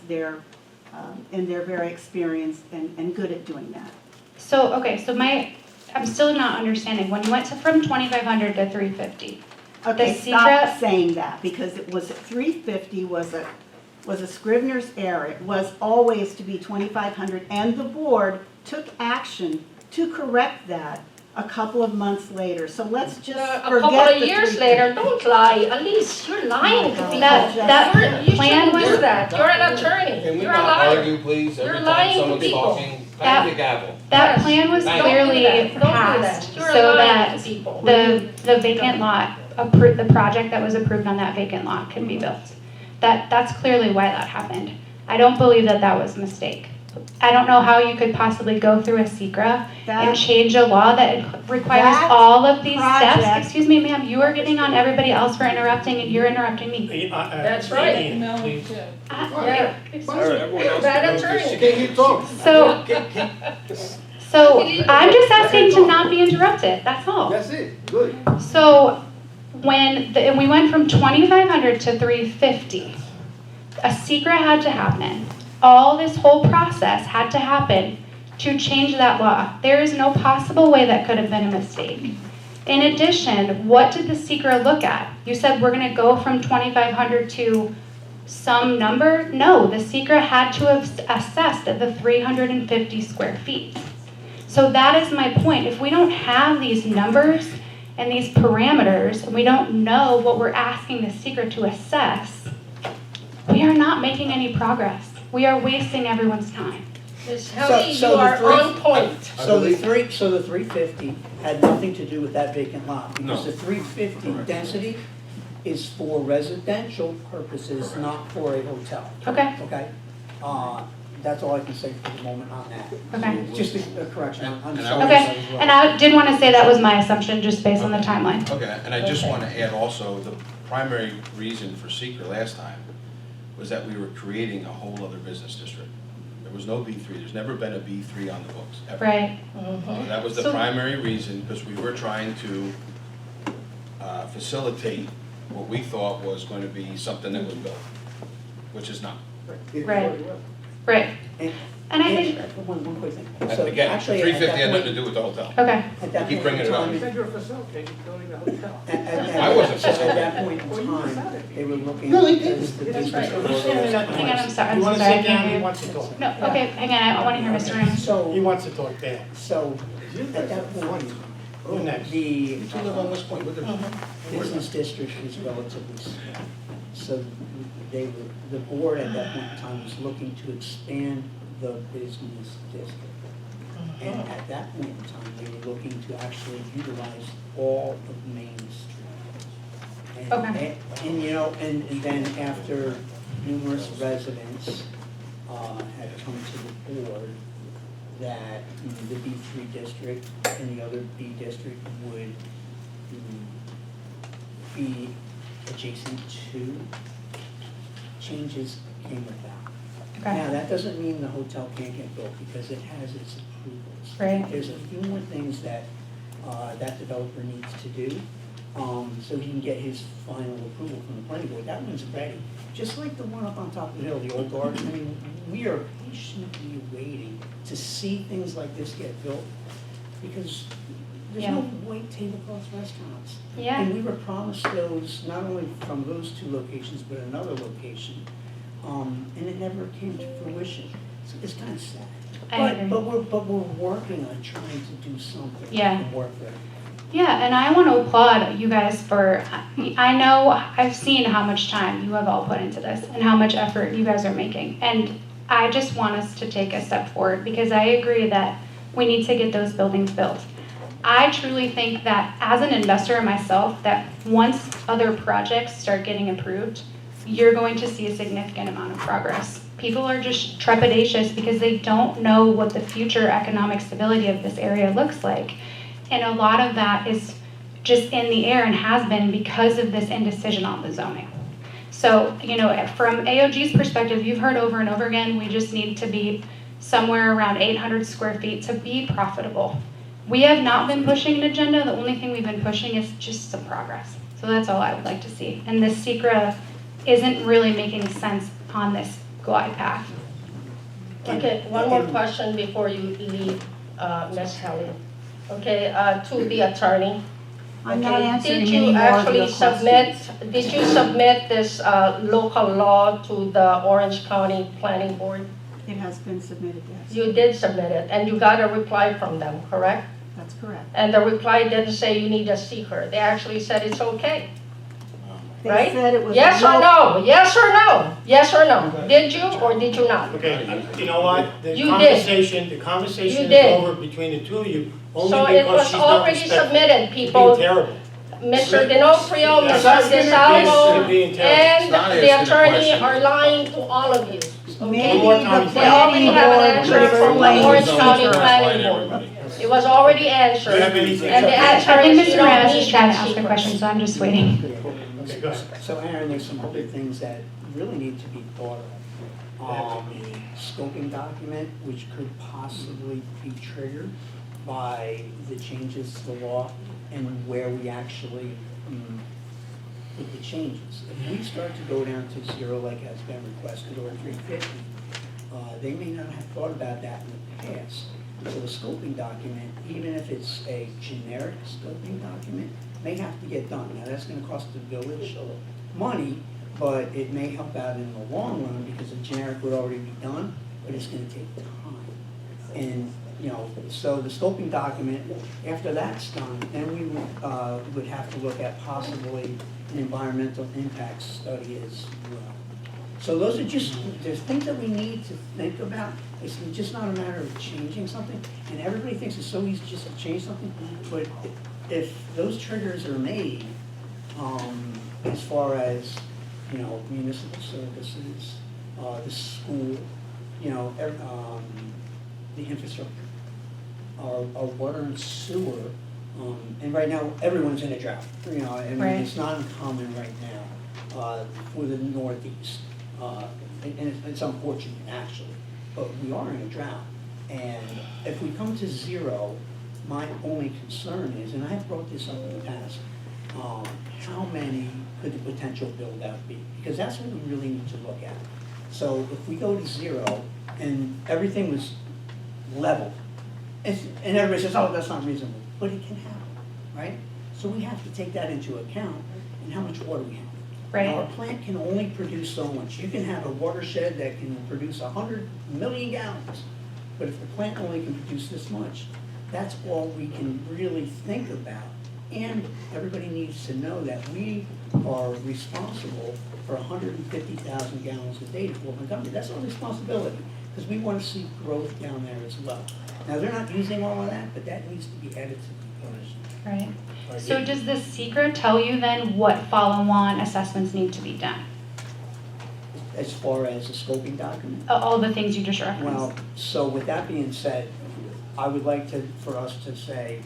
J: and they're very experienced and good at doing that.
K: So, okay, so I'm still not understanding. When you went from 2,500 to 350,
J: Okay,
K: The
J: stop
K: secret-
J: saying that, because it was 350 was a Scrivener's error. It was always to be 2,500, and the board took action to correct that a couple of months later. So let's just
B: A
J: forget
B: couple of
J: the
B: years
J: 350.
B: later, don't lie, at least you're lying to people.
K: That
B: You
K: plan
B: shouldn't do
K: was,
B: that, you're an attorney,
L: Can we
B: you're a
L: not
B: liar.
L: argue, please?
B: You're
L: Every
B: lying
L: time
B: to
L: someone's
B: people.
L: talking,
K: That-
L: bang the gavel.
K: that
B: Yes.
K: plan was
L: Don't do
K: clearly
B: Don't do that,
K: passed
B: you're
K: so
B: lying
K: that
B: to people.
K: the vacant lot, the project that was approved on that vacant lot can be built. That's clearly why that happened. I don't believe that that was a mistake. I don't know how you could possibly go through a SECRA and
J: That-
K: change a law that requires
J: That
K: all of these
J: project-
K: steps. Excuse me, ma'am, you are getting on everybody else for interrupting and you're interrupting me.
B: That's right.
A: Ian, please.
B: Yeah.
K: Excuse
G: All
K: me.
G: right.
B: You're a bad attorney.
E: Can you talk?
K: So I'm just asking to not be interrupted, that's all.
E: That's it, good.
K: So and we went from 2,500 to 350, a secret had to happen. All this whole process had to happen to change that law. There is no possible way that could have been a mistake. In addition, what did the secret look at? You said we're going to go from 2,500 to some number? No, the secret had to have assessed at the 350 square feet. So that is my point. If we don't have these numbers and these parameters, and we don't know what we're asking the secret to assess, we are not making any progress. We are wasting everyone's time.
B: Ms. Helly,
I: So
B: you
I: the
B: are
I: three-
B: on point.
I: So the 350 had nothing to do with that vacant lot, because the 350 density is for residential purposes, not for a hotel,
K: Okay,
I: okay? That's all I can say for the moment on that.
K: okay.
I: Just a correction, I'm
F: And I
I: sorry.
F: would-
K: Okay, and I did want to say that was my assumption just based on the timeline.
F: Okay, and I just
B: Okay.
F: want to add also, the primary reason for seeker last time was that we were creating a whole other business district. There was no B3, there's never been a B3 on the books, ever.
K: Right,
F: So that was the
K: So-
F: primary reason, because we were trying to facilitate what we thought was going to be something that was built, which is not.
K: right, right. And I
I: Yeah,
K: think,
I: one quick thing. So
F: Again,
I: actually,
F: three
I: at
F: fifty
I: that
F: had nothing to
I: point-
F: do with the hotel.
K: okay,
I: At that
F: Keep
I: point
F: bringing
I: in
F: it up.
I: time,
A: you're a facilitator, building the hotel.
F: I wasn't
I: so at that point in time, they were looking.
A: No, they
I: because the
A: That's
I: business
A: right.
I: was-
A: He's standing up.
K: Hang on, I'm sorry,
A: You
K: I'm
A: wanna
K: sorry, I
A: sit
K: can't
A: down,
K: hear
A: he
K: you.
A: wants to talk.
K: No, okay, hang on, I want to hear Mr. Ramos.
A: He
I: So,
A: wants to talk bad.
I: so at that point,
A: Who next?
I: the
A: You live on West Point, look at
I: business district was relatively small. So they were, the board at that point in time was looking to expand the business district. And at that point in time, they were looking to actually utilize all of Main Street. And-
K: Okay.
I: And, you know, and then after numerous residents had come to the board, that the B3 district and the other B district would be adjacent to, changes came with that. Now,
K: Okay,
I: that doesn't mean the hotel can't get built because it has its approvals.
K: Right.
I: There's a few more things that that developer needs to do, so he can get his final approval from the planning board. That one's ready, just like the one up on top of the hill, the old garden. I mean, we are patiently waiting to see things like this get built because there's no white tablecloth restaurants.
K: yeah,
I: And we were promised those, not only from those two locations, but another location. And it never came to fruition. So it's kind of sad.
K: I agree.
I: But we're working on trying to do something.
K: Yeah.
I: And work for it.
K: Yeah, and I want to applaud you guys for, I know, I've seen how much time you have all put into this and how much effort you guys are making. And I just want us to take a step forward because I agree that we need to get those buildings built. I truly think that as an investor myself, that once other projects start getting approved, you're going to see a significant amount of progress. People are just trepidatious because they don't know what the future economic stability of this area looks like. And a lot of that is just in the air and has been because of this indecision on the zoning. So, you know, from AOG's perspective, you've heard over and over again, we just need to be somewhere around 800 square feet to be profitable. We have not been pushing an agenda. The only thing we've been pushing is just some progress. So that's all I would like to see. And this SECRA isn't really making sense on this glide path.
B: Okay, one more question before you leave, Ms. Helly. Okay, to the attorney.
J: I'm not
B: Okay,
J: answering
B: did
J: any
B: you
J: more of
B: actually
J: your
B: submit,
J: questions.
B: did you submit this local law to the Orange County Planning Board?
J: It has been submitted, yes.
B: You did submit it, and you got a reply from them, correct?
J: That's correct.
B: And the reply didn't say you need a seeker, they actually said it's okay,
J: They
B: right?
J: said it was.
B: Yes or
J: no-
B: no? Yes or no? Yes or no? Did you or did you not?
A: Okay, you know what? The
B: You did.
A: conversation
B: You
A: is
B: did.
A: over between the two of you,
B: So
A: only
B: it
A: because
B: was
A: she's not
B: already
A: respectful.
B: submitted,
A: She's being
B: people.
A: terrible.
B: Mr. D'Onofrio,
A: Yes,
B: Mr.
A: yes,
B: DeSalvo,
A: being terrible.
B: and
F: It's not
B: the
F: asking a
B: attorney
F: question.
B: are lying to all of you.
J: Maybe
A: One more
J: the
A: time.
B: They already
J: planning
B: have an
J: board
B: answer
J: would
B: from the
J: explain
B: Orange
J: the
B: County
J: secret.
B: Planning Board. It was already answered.
A: Do you have anything?
B: And the
K: I
B: answer
K: think
B: is you
K: Mr.
B: don't
K: Ramos
B: need
K: is trying
B: that
K: to ask a
B: secret.
K: question, so I'm just waiting.
A: Okay, go ahead.
I: So Aaron, there's some other things that really need to be thought of. Scoping document, which could possibly be triggered by the changes to the law and where we actually put the changes. If we start to go down to zero like has been requested or 350, they may not have thought about that in the past. So the scoping document, even if it's a generic scoping document, may have to get done. Now, that's gonna cost the village money, but it may help out in the long run because the generic would already be done, but it's gonna take time. And, you know, so the scoping document, after that's done, then we would have to look at possibly an environmental impact study as well. So those are just, there's things that we need to think about. It's just not a matter of changing something. And everybody thinks it's so easy just to change something. But if those triggers are made, as far as, you know, municipal services, the school, you know, the infrastructure, our water and sewer, and right now, everyone's in a drought. You know, I mean,
K: Right.
I: it's not uncommon right now for the Northeast. And it's unfortunate, actually, but we are in a drought. And if we come to zero, my only concern is, and I have brought this up in the past, how many could the potential build out be? Because that's what we really need to look at. So if we go to zero, and everything was level. And everybody says, oh, that's not reasonable, but it can happen, right? So we have to take that into account and how much water we have.
K: Right.
I: Now, our plant can only produce so much. You can have a watershed that can produce 100 million gallons, but if the plant only can produce this much, that's all we can really think about. And everybody needs to know that we are responsible for 150,000 gallons a day to Fort Montgomery. That's our responsibility, because we want to see growth down there as well. Now, they're not using all of that, but that needs to be added to the equation.
K: Right. So does the secret tell you then what follow-on assessments need to be done?
I: As far as the scoping document?
K: All the things you just referenced?
I: Well, so with that being said, I would like for us to say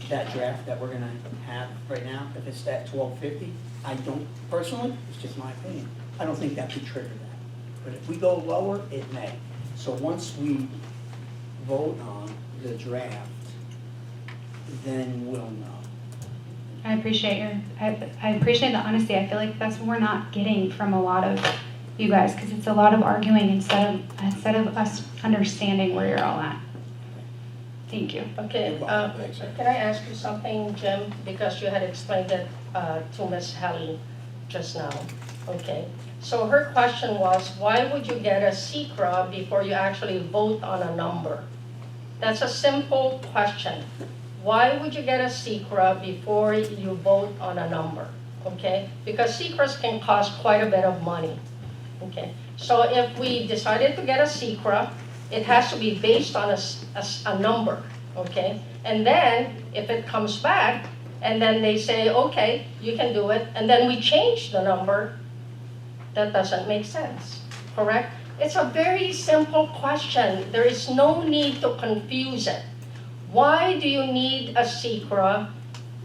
I: that draft that we're gonna have right now, if it's that 1250, I don't, personally, it's just my opinion, I don't think that could trigger that. But if we go lower, it may. So once we vote on the draft, then we'll know.
K: I appreciate I appreciate the honesty. I feel like that's what we're not getting from a lot of you guys, because it's a lot of arguing instead of us understanding where you're all at. Thank you.
B: Okay, can I ask you something, Jim? Because you had explained it to Ms. Helen just now. Okay, so her question was, why would you get a SECRA before you actually vote on a number? That's a simple question. Why would you get a SECRA before you vote on a number? Okay, because SECRAs can cost quite a bit of money. Okay, so if we decided to get a SECRA, it has to be based on a number, okay? And then, if it comes back, and then they say, okay, you can do it, and then we change the number, that doesn't make sense, correct? It's a very simple question. There is no need to confuse it. Why do you need a SECRA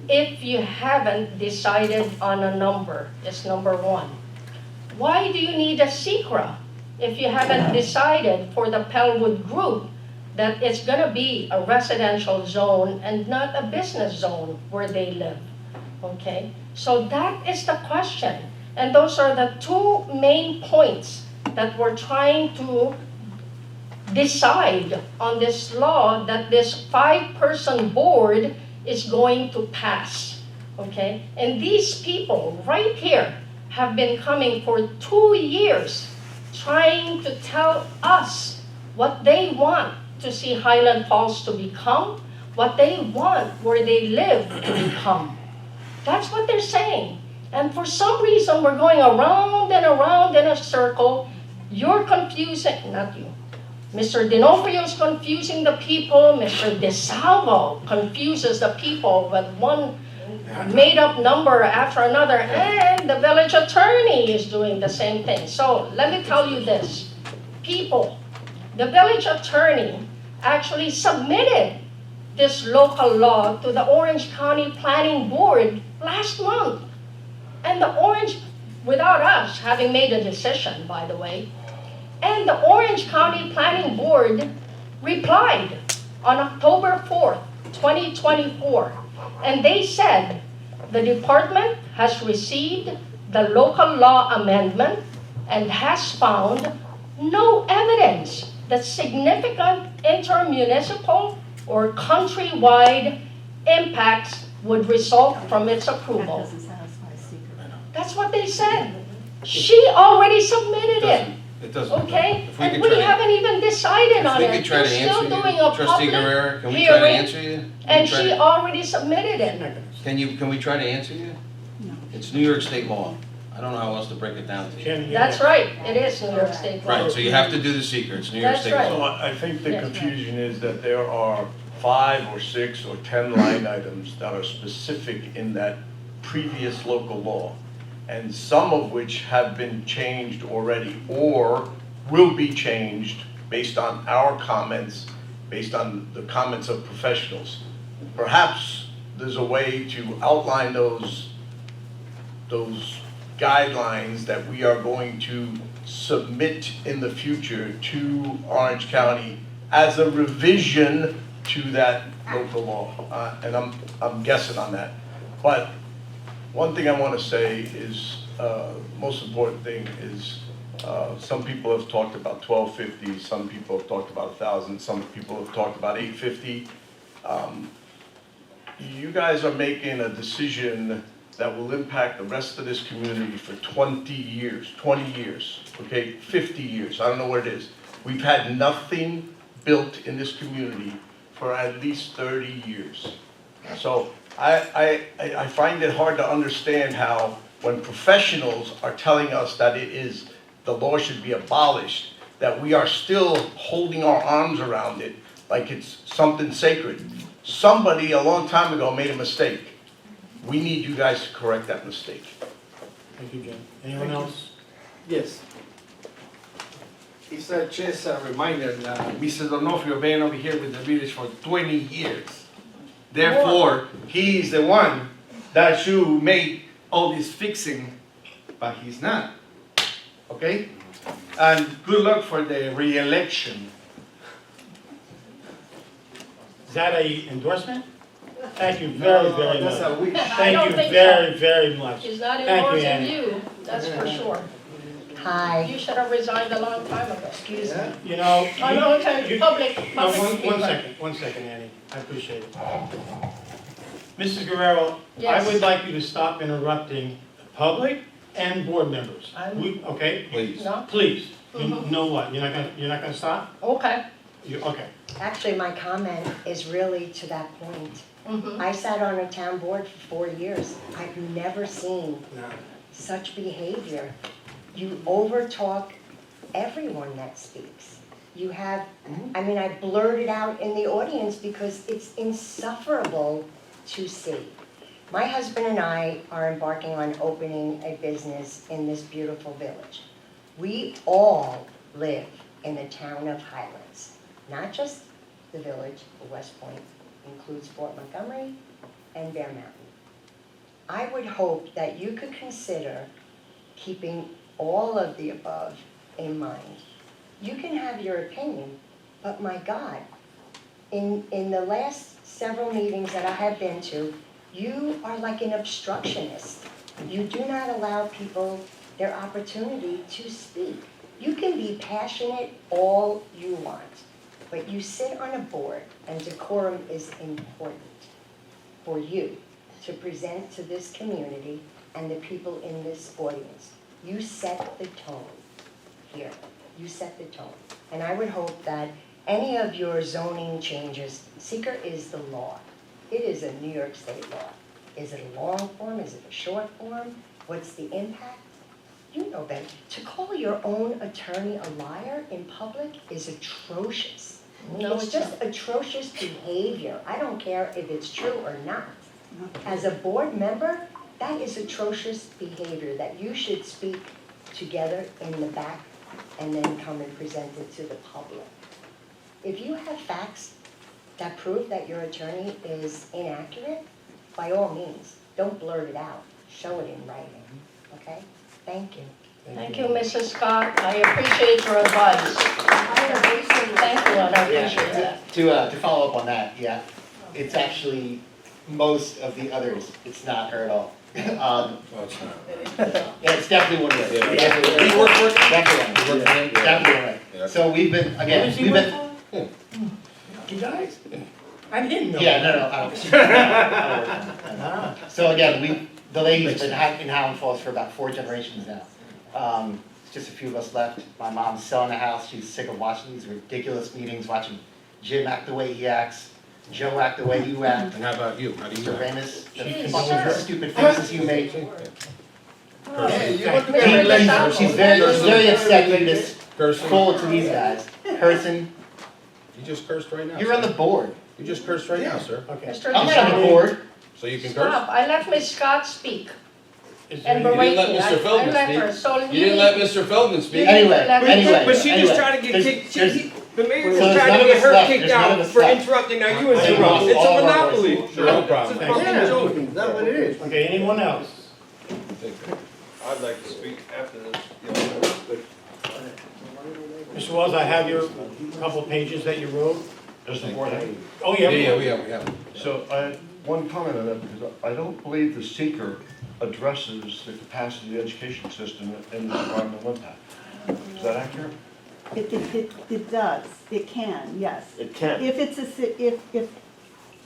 B: if you haven't decided on a number? Is number one. Why do you need a SECRA if you haven't decided for the Pellwood Group that it's going to be a residential zone and not a business zone where they live? Okay, so that is the question. And those are the two main points that we're trying to decide on this law that this 5-person board is going to pass. Okay, and these people right here have been coming for 2 years trying to tell us what they want to see Highland Falls to become, what they want where they live to become. That's what they're saying. And for some reason, we're going around and around in a circle. You're confusing, not you. Mr. D'Onofrio is confusing the people. Mr. DeSalvo confuses the people with one made-up number after another, and the village attorney is doing the same thing. So let me tell you this, people, the village attorney actually submitted this local law to the Orange County Planning Board last month. And the Orange, without us having made a decision, by the way, and the Orange County Planning Board replied on October 4th, 2024. And they said, the department has received the local law amendment and has found no evidence that significant intermunicipal or countrywide impacts would result from its
J: That
B: approval.
J: doesn't satisfy SECRA.
B: That's what they said. She already submitted it.
F: It doesn't.
B: Okay,
F: If we
B: and
F: could
B: we
F: try to-
B: haven't even decided on
F: If we
B: it.
F: could try to
B: We're
F: answer
B: still doing a
F: you, trustee
B: public
F: Guerrero, can we try to
B: hearing,
F: answer you?
B: and she already submitted
I: They're
B: it.
I: not gonna-
F: Can we try to answer you?
J: No.
F: It's New York State law. I don't know how else to break it down to you.
A: Jim,
B: That's right, it is New York State law.
F: Right, so you have to do the secrets, New York
B: That's
F: State
B: right.
L: So
F: law.
L: I think the
B: Yes.
L: confusion is that there are 5 or 6 or 10 line items that are specific in that previous local law, and some of which have been changed already or will be changed based on our comments, based on the comments of professionals. Perhaps there's a way to outline those guidelines that we are going to submit in the future to Orange County as a revision to that local law. And I'm guessing on that. But one thing I want to say is, most important thing is, Some people have talked about 1,250, some people have talked about 1,000, some people have talked about 850. You guys are making a decision that will impact the rest of this community for 20 years, okay, 50 years, I don't know what it is. We've had nothing built in this community for at least 30 years. So I find it hard to understand how when professionals are telling us that the law should be abolished, that we are still holding our arms around it like it's something sacred. Somebody a long time ago made a mistake. We need you guys to correct that mistake.
A: Thank you, Jim. Anyone else?
E: Yes. It's just a reminder that Mr. Donofrio been over here with the village for 20 years. Therefore, he is the one that should make all this fixing, but he's not. Okay? And good luck for the re-election.
A: Is that a endorsement? Thank you very, very
E: That's a
A: much.
E: wish.
B: I
A: Thank
B: don't
A: you
B: think
A: very,
B: so.
A: very much.
B: She's not
A: Thank you,
B: endorsing
A: Annie.
B: you, that's for sure.
M: Hi.
B: You should have resigned a long time ago.
M: Excuse me.
A: You know.
B: I know it's a
A: you-
B: public
A: No,
B: speaker.
A: one second, Annie, I appreciate it. Mrs. Guerrero, I
B: Yes.
A: would like you to stop interrupting the public and board members.
B: I'm-
A: Okay?
F: Please.
B: No?
A: Please, you
B: Mhm.
A: know what, you're not gonna stop?
B: Okay.
A: Okay.
M: Actually, my comment is really to that point.
B: Mhm.
M: I sat on a town board for 4 years. I've never seen
A: No.
M: such behavior. You overtalk everyone that speaks. You have, I mean, I blurted out in the audience because it's insufferable to see. My husband and I are embarking on opening a business in this beautiful village. We all live in the town of Highlands, not just the village, West Point includes Fort Montgomery and Bear Mountain. I would hope that you could consider keeping all of the above in mind. You can have your opinion, but my God, in the last several meetings that I have been to, you are like an obstructionist. You do not allow people their opportunity to speak. You can be passionate all you want, but you sit on a board, and decorum is important for you to present to this community and the people in this audience. You set the tone here. You set the tone. And I would hope that any of your zoning changes, seeker is the law. It is a New York State law. Is it a long form? Is it a short form? What's the impact? You know better. To call your own attorney a liar in public is atrocious.
B: No,
M: It's
B: it's
M: just atrocious behavior. I don't care if it's true or not. As a board member, that is atrocious behavior, that you should speak together in the back and then come and present it to the public. If you have facts that prove that your attorney is inaccurate, by all means, don't blurt it out. Show it in writing, okay? Thank you.
B: Thank you, Mrs. Scott. I appreciate your advice. Thank you, and I appreciate that.
N: To follow up on that, yeah, it's actually most of the others, it's not her at all.
F: Oh, it's not.
N: Yeah, it's definitely one of them.
F: Yeah.
N: Definitely
F: You work for it?
N: Definitely one.
F: You work for it?
N: Definitely one.
F: Yeah.
N: So we've been,
A: Where
N: again,
A: does he
N: we've
A: work
N: been.
A: for? You guys? I didn't know.
N: Yeah, no, I don't. I don't work on
A: Ah.
N: that. So again, the lady's been in Howland Falls for about 4 generations now. It's just a few of us left. My mom's selling a house. She's sick of watching these ridiculous meetings, watching Jim act the way he acts, Joe act the way you act,
F: And how about you? How do you?
N: Mr. Ramus, the
B: Jeez,
N: fucking
B: sir.
N: stupid faces you make.
A: Thank
N: She's very upset that you just
F: Cursing.
N: fold to these guys. Cursing.
F: You just cursed right now.
N: You're on the
F: sir.
N: board.
F: You just cursed right now, sir.
A: Okay.
B: Mr.
N: I'm not on the board.
F: So you can curse?
B: Stop. I let Ms. Scott speak.
A: Is there
B: And
A: any-
B: berate
O: let
B: me.
O: Mr. Feldman
B: I let her,
O: speak.
B: so
O: You didn't let Mr. Feldman speak.
N: Anyway, anyway.
O: But she
N: anyway.
O: just tried to get
N: There's-
O: kicked,
N: there's-
O: the mayor
N: so
O: was
N: there's
O: trying
N: none
O: to
N: of
O: get
N: us
O: her
N: left.
O: kicked
N: There's none of
O: out
N: us
O: for
N: left.
O: interrupting, now you
N: I
O: interrupt.
N: lost
O: It's
N: all
O: a
N: of our
O: monopoly.
N: voices.
F: Sure, no problem.
O: It's a
F: Thank you.
O: fucking joke.
E: Is that what it is?
A: Okay, anyone else?
C: I'd like to speak after this.
A: Mr. Wells, I have your couple pages that you wrote.
L: Does the board have?
A: Oh, yeah.
F: We have.
L: So I had one comment on that, because I don't believe the seeker addresses the capacity of the education system in the environmental impact. Is that accurate?
J: It does, it can, yes.
L: It can.
J: If it's if,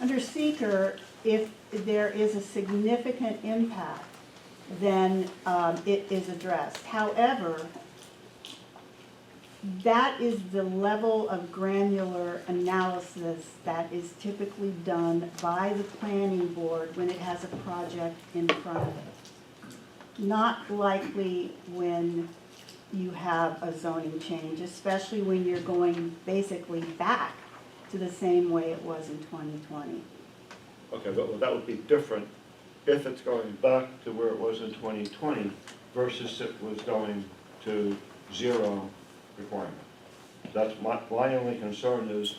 J: under seeker, if there is a significant impact, then it is addressed. However, that is the level of granular analysis that is typically done by the planning board when it has a project in front of it. Not likely when you have a zoning change, especially when you're going basically back to the same way it was in 2020.
L: Okay, but that would be different if it's going back to where it was in 2020 versus it was going to zero requirement. That's my only concern is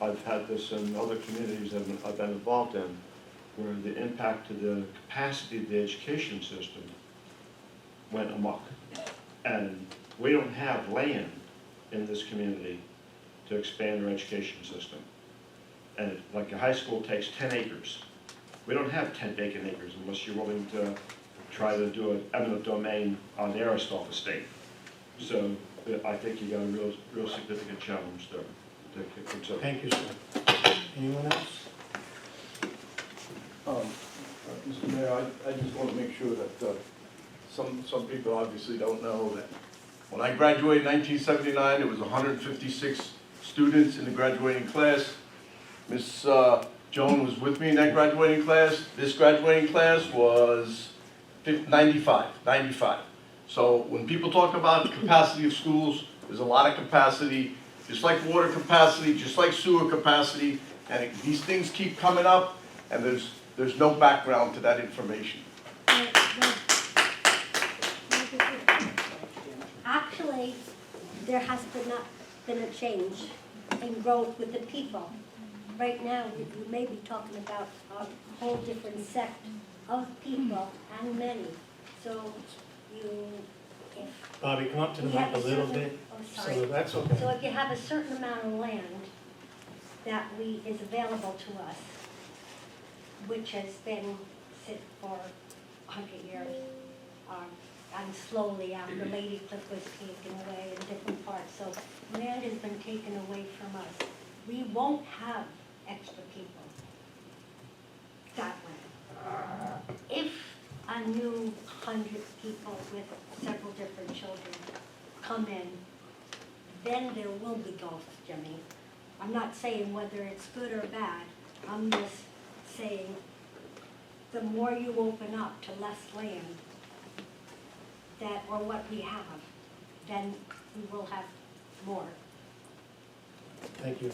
L: I've had this in other communities that I've been involved in, where the impact to the capacity of the education system went amok. And we don't have land in this community to expand our education system. And like a high school takes 10 acres. We don't have 10 vacant acres unless you're willing to try to do an eminent domain on the Aristotle estate. So I think you got a real significant challenge there to consider.
A: Thank you, sir. Anyone else?
L: Mr. Mayor, I just want to make sure that some people obviously don't know that when I graduated in 1979, there was 156 students in the graduating class. Miss Joan was with me in that graduating class. This graduating class was 95. So when people talk about capacity of schools, there's a lot of capacity, just like water capacity, just like sewer capacity, and these things keep coming up, and there's no background to that information.
P: Actually, there has not been a change in growth with the people. Right now, we may be talking about a whole different sect of people and many. So if
A: Bobby, come up to the
P: we
A: mic
P: have
A: a little
P: certain-
A: bit.
P: oh, sorry.
A: So that's okay.
P: So if you have a certain amount of land that is available to us, which has been sit for 100 years, and slowly after Lady Cliff was taken away in different parts, so land has been taken away from us. We won't have extra people that way. If a new 100 people with several different children come in, then there will be golf, Jimmy. I'm not saying whether it's good or bad, I'm just saying the more you open up to less land, or what we have, then we will have more.
A: Thank you.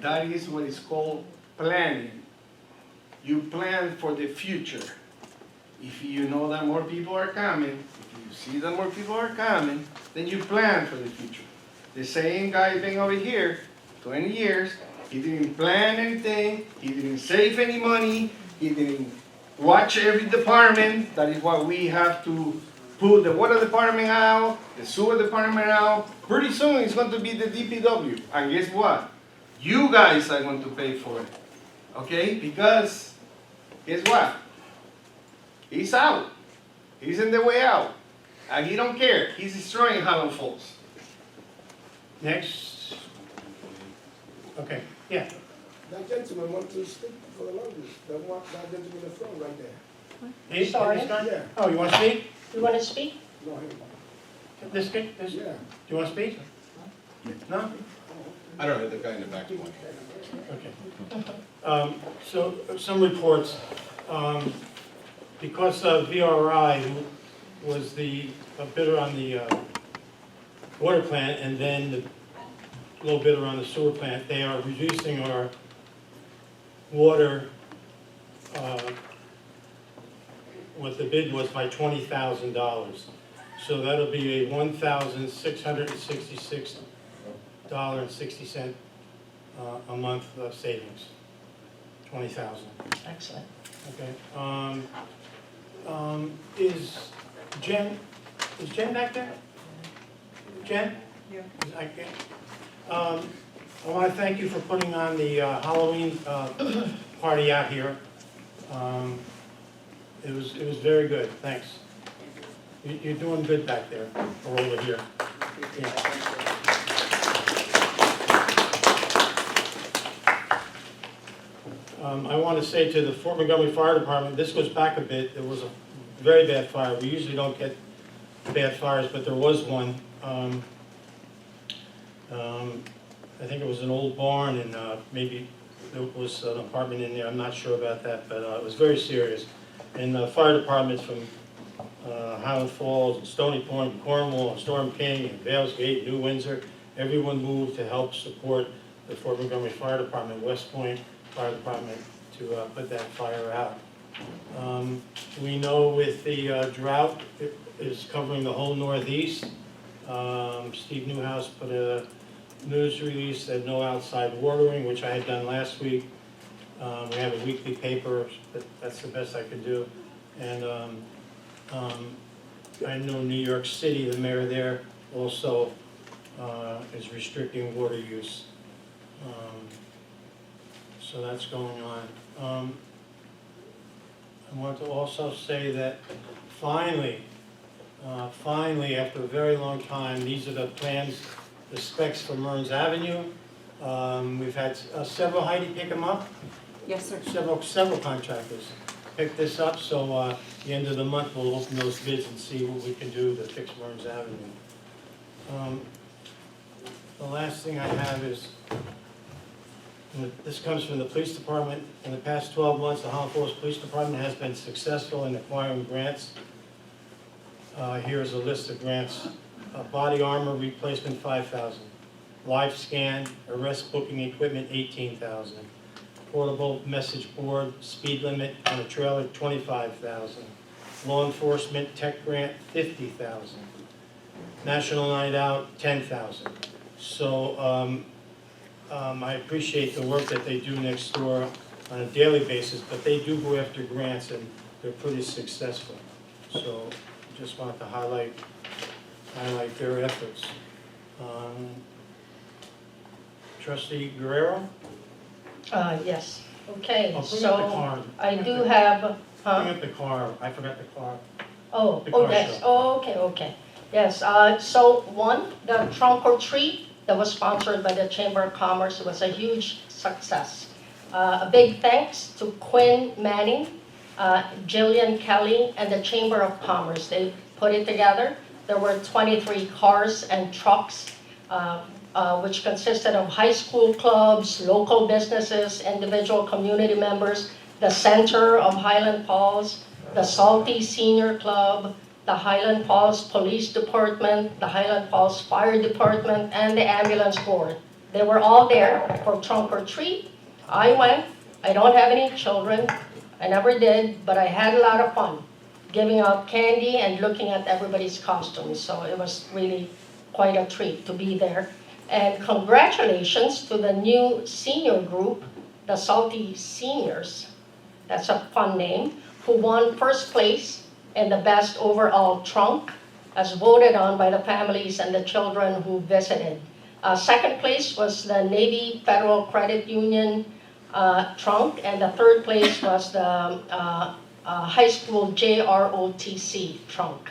E: That is what is called planning. You plan for the future. If you know that more people are coming, if you see that more people are coming, then you plan for the future. The same guy been over here 20 years, he didn't plan anything, he didn't save any money, he didn't watch every department. That is why we have to put the water department out, the sewer department out. Pretty soon it's going to be the DPW. And guess what? You guys are going to pay for it. Okay? Because, guess what? He's out. He's in the way out. And he don't care. He's destroying Highland Falls.
A: Next. Okay, yeah.
Q: That gentleman wants to speak for the longest. That gentleman in the front right there.
A: Hey,
B: Sorry?
A: this guy?
Q: Yeah.
A: Oh, you want to speak?
B: You want to speak?
Q: No, him.
A: This guy? This?
Q: Yeah.
A: Do you want to speak? No?
F: I don't know, the guy in the back one.
A: Okay. So, some reports. Because VRI, who was the bidder on the water plant and then the low bidder on the sewer plant, they are reducing our water, what the bid was, by $20,000. So that'll be a $1,666.60 a month savings. 20,000.
B: Excellent.
A: Okay. Is Jen back there? Jen?
H: Yeah.
A: I want to thank you for putting on the Halloween party out here. It was very good. Thanks. You're doing good back there, or over here. Yeah. I want to say to the Fort Montgomery Fire Department, this goes back a bit, there was a very bad fire. We usually don't get bad fires, but there was one. I think it was an old barn, and maybe there was an apartment in there, I'm not sure about that, but it was very serious. And the fire departments from Highland Falls, and Stony Point, and Cornwall, and Storm King, and Vales Gate, New Windsor, everyone moved to help support the Fort Montgomery Fire Department, West Point Fire Department, to put that fire out. We know with the drought, it is covering the whole Northeast. Steve Newhouse put a news release that no outside watering, which I had done last week. We have a weekly paper, but that's the best I could do. And I know New York City, the mayor there also is restricting water use. So that's going on. I want to also say that finally, after a very long time, these are the plans, the specs for Mearns Avenue. We've had several, Heidi, pick them up?
H: Yes, sir.
A: Several contractors pick this up, so the end of the month, we'll open those bids and see what we can do to fix Mearns Avenue. The last thing I have is, this comes from the police department. In the past 12 months, the Highland Falls Police Department has been successful in acquiring grants. Here's a list of grants. Body armor replacement, $5,000. Live scan, arrest booking equipment, $18,000. Portable message board, speed limit on a trailer, $25,000. Law enforcement tech grant, $50,000. National Night Out, $10,000. So I appreciate the work that they do next door on a daily basis, but they do go after grants and they're pretty successful. So just wanted to highlight their efforts. Trustee Guerrero?
B: Yes, okay,
A: Oh, bring up the
B: so
A: card.
B: I do have,
A: Bring up the car, I forgot the car.
B: oh,
A: The
B: oh,
A: car
B: yes,
A: show.
B: oh, okay. Yes, so one, the trunk or treat that was sponsored by the Chamber of Commerce was a huge success. A big thanks to Quinn Manning, Jillian Kelly, and the Chamber of Commerce. They put it together. There were 23 cars and trucks, which consisted of high school clubs, local businesses, individual community members, the Center of Highland Falls, the Salty Senior Club, the Highland Falls Police Department, the Highland Falls Fire Department, and the Ambulance Board. They were all there for trunk or treat. I went. I don't have any children. I never did, but I had a lot of fun giving out candy and looking at everybody's costumes. So it was really quite a treat to be there. And congratulations to the new senior group, the Salty Seniors. That's a fun name, who won first place in the best overall trunk, as voted on by the families and the children who visited. Second place was the Navy Federal Credit Union trunk, and the third place was the high school JROTC trunk.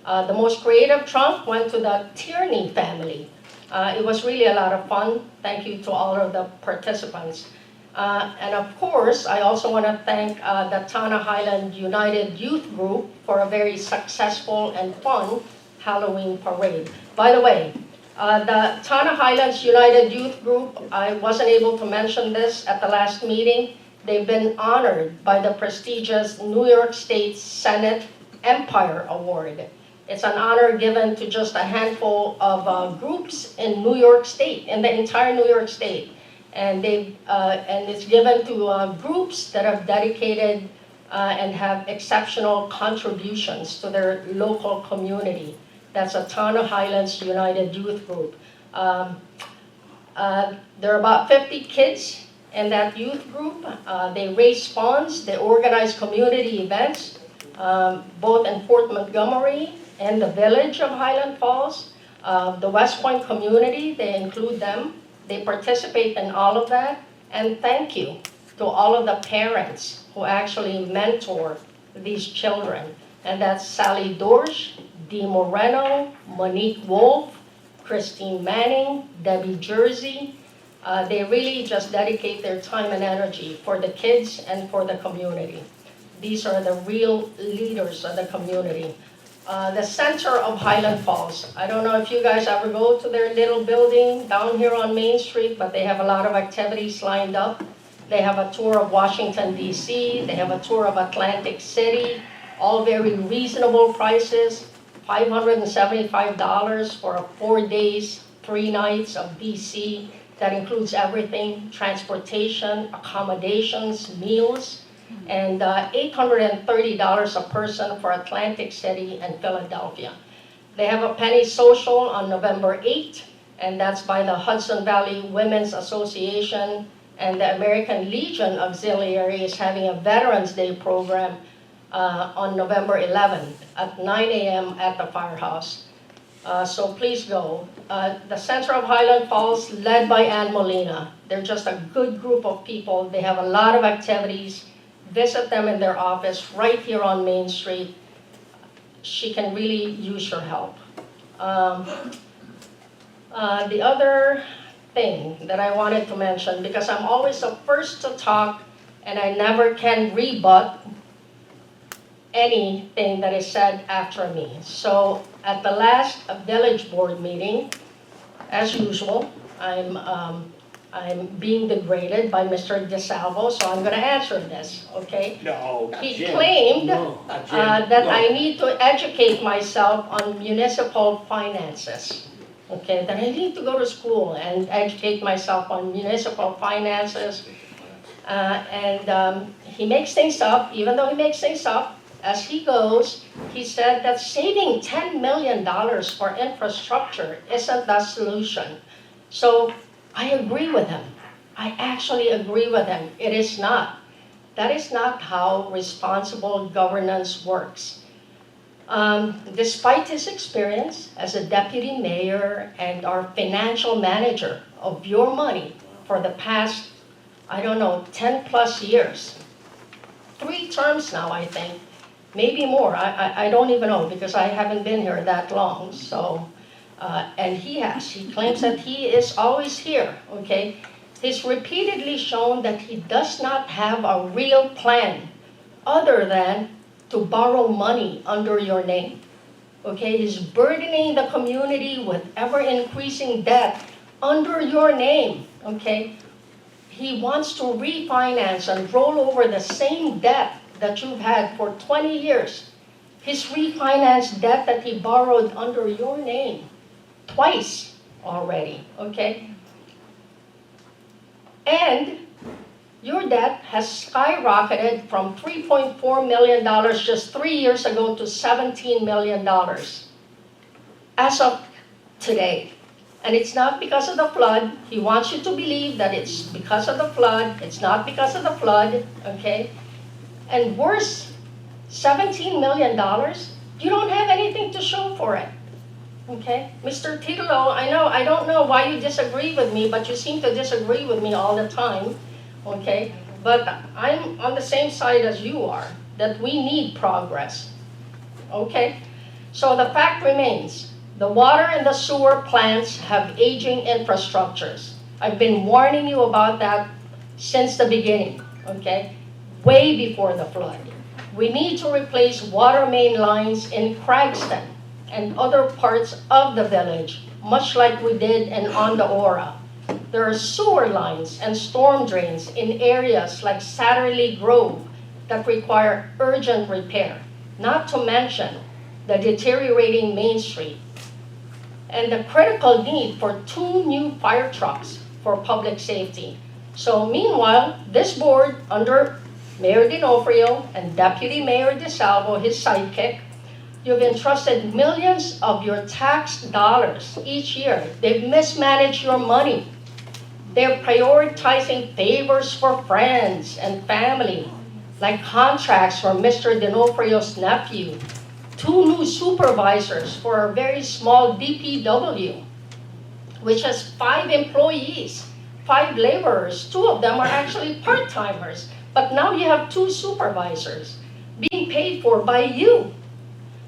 B: The most creative trunk went to the Tierney family. It was really a lot of fun. Thank you to all of the participants. And of course, I also want to thank the Tana Highland United Youth Group for a very successful and fun Halloween parade. By the way, the Tana Highlands United Youth Group, I wasn't able to mention this at the last meeting. They've been honored by the prestigious New York State Senate Empire Award. It's an honor given to just a handful of groups in New York State, in the entire New York State. And it's given to groups that have dedicated and have exceptional contributions to their local community. That's a Tana Highlands United Youth Group. There are about 50 kids in that youth group. They raise funds, they organize community events, both in Fort Montgomery and the village of Highland Falls. The West Point community, they include them. They participate in all of that. And thank you to all of the parents who actually mentor these children. And that's Sally Dorsch, Dee Moreno, Monique Wolf, Christine Manning, Debbie Jersey. They really just dedicate their time and energy for the kids and for the community. These are the real leaders of the community. The center of Highland Falls, I don't know if you guys ever go to their little building down here on Main Street, but they have a lot of activities lined up. They have a tour of Washington, D.C., they have a tour of Atlantic City, all very reasonable prices, $575 for 4 days, 3 nights of BC. That includes everything, transportation, accommodations, meals, and $830 a person for Atlantic City and Philadelphia. They have a penny social on November 8th, and that's by the Hudson Valley Women's Association, and the American Legion Auxiliary is having a Veterans Day program on November 11th at 9 a.m. at the firehouse. So please go. The Center of Highland Falls, led by Ann Molina. They're just a good group of people. They have a lot of activities. Visit them in their office right here on Main Street. She can really use your help. The other thing that I wanted to mention, because I'm always the first to talk and I never can rebut anything that is said after me. So at the last village board meeting, as usual, I'm being degraded by Mr. DeSalvo, so I'm gonna answer this, okay?
I: No, not
B: He
I: Jim.
B: claimed
I: No, not Jim.
B: that
I: No.
B: I need to educate myself on municipal finances. Okay, that I need to go to school and educate myself on municipal finances. He makes things up, even though he makes things up, as he goes, he said that saving $10 million for infrastructure isn't the solution. So I agree with him. I actually agree with him. It is not. That is not how responsible governance works. Despite his experience as a deputy mayor and our financial manager of your money for the past, 10 plus years, 3 terms now, I think, maybe more, I don't even know, because I haven't been here that long, so, and he claims that he is always here, okay? He's repeatedly shown that he does not have a real plan other than to borrow money under your name. Okay, he's burdening the community with ever-increasing debt under your name, okay? He wants to refinance and roll over the same debt that you've had for 20 years. His refinanced debt that he borrowed under your name twice already, okay? And your debt has skyrocketed from $3.4 million just 3 years ago to $17 million as of today. And it's not because of the flood. He wants you to believe that it's because of the flood. It's not because of the flood, okay? And worse, $17 million, you don't have anything to show for it, okay? Mr. Titulo, I don't know why you disagree with me, but you seem to disagree with me all the time. Okay, but I'm on the same side as you are, that we need progress. Okay, so the fact remains, the water and the sewer plants have aging infrastructures. I've been warning you about that since the beginning, okay, way before the flood. We need to replace water main lines in Cragston and other parts of the village, much like we did in On the Ora. There are sewer lines and storm drains in areas like Satterley Grove that require urgent repair, not to mention the deteriorating Main Street, and the critical need for 2 new fire trucks for public safety. So meanwhile, this board, under Mayor D'Onofrio and Deputy Mayor DeSalvo, his sidekick, you've entrusted millions of your tax dollars each year. They've mismanaged your money. They're prioritizing favors for friends and family, like contracts for Mr. D'Onofrio's nephew, 2 new supervisors for a very small DPW, which has 5 employees, 5 laborers. 2 of them are actually part-timers, but now you have 2 supervisors being paid for by you,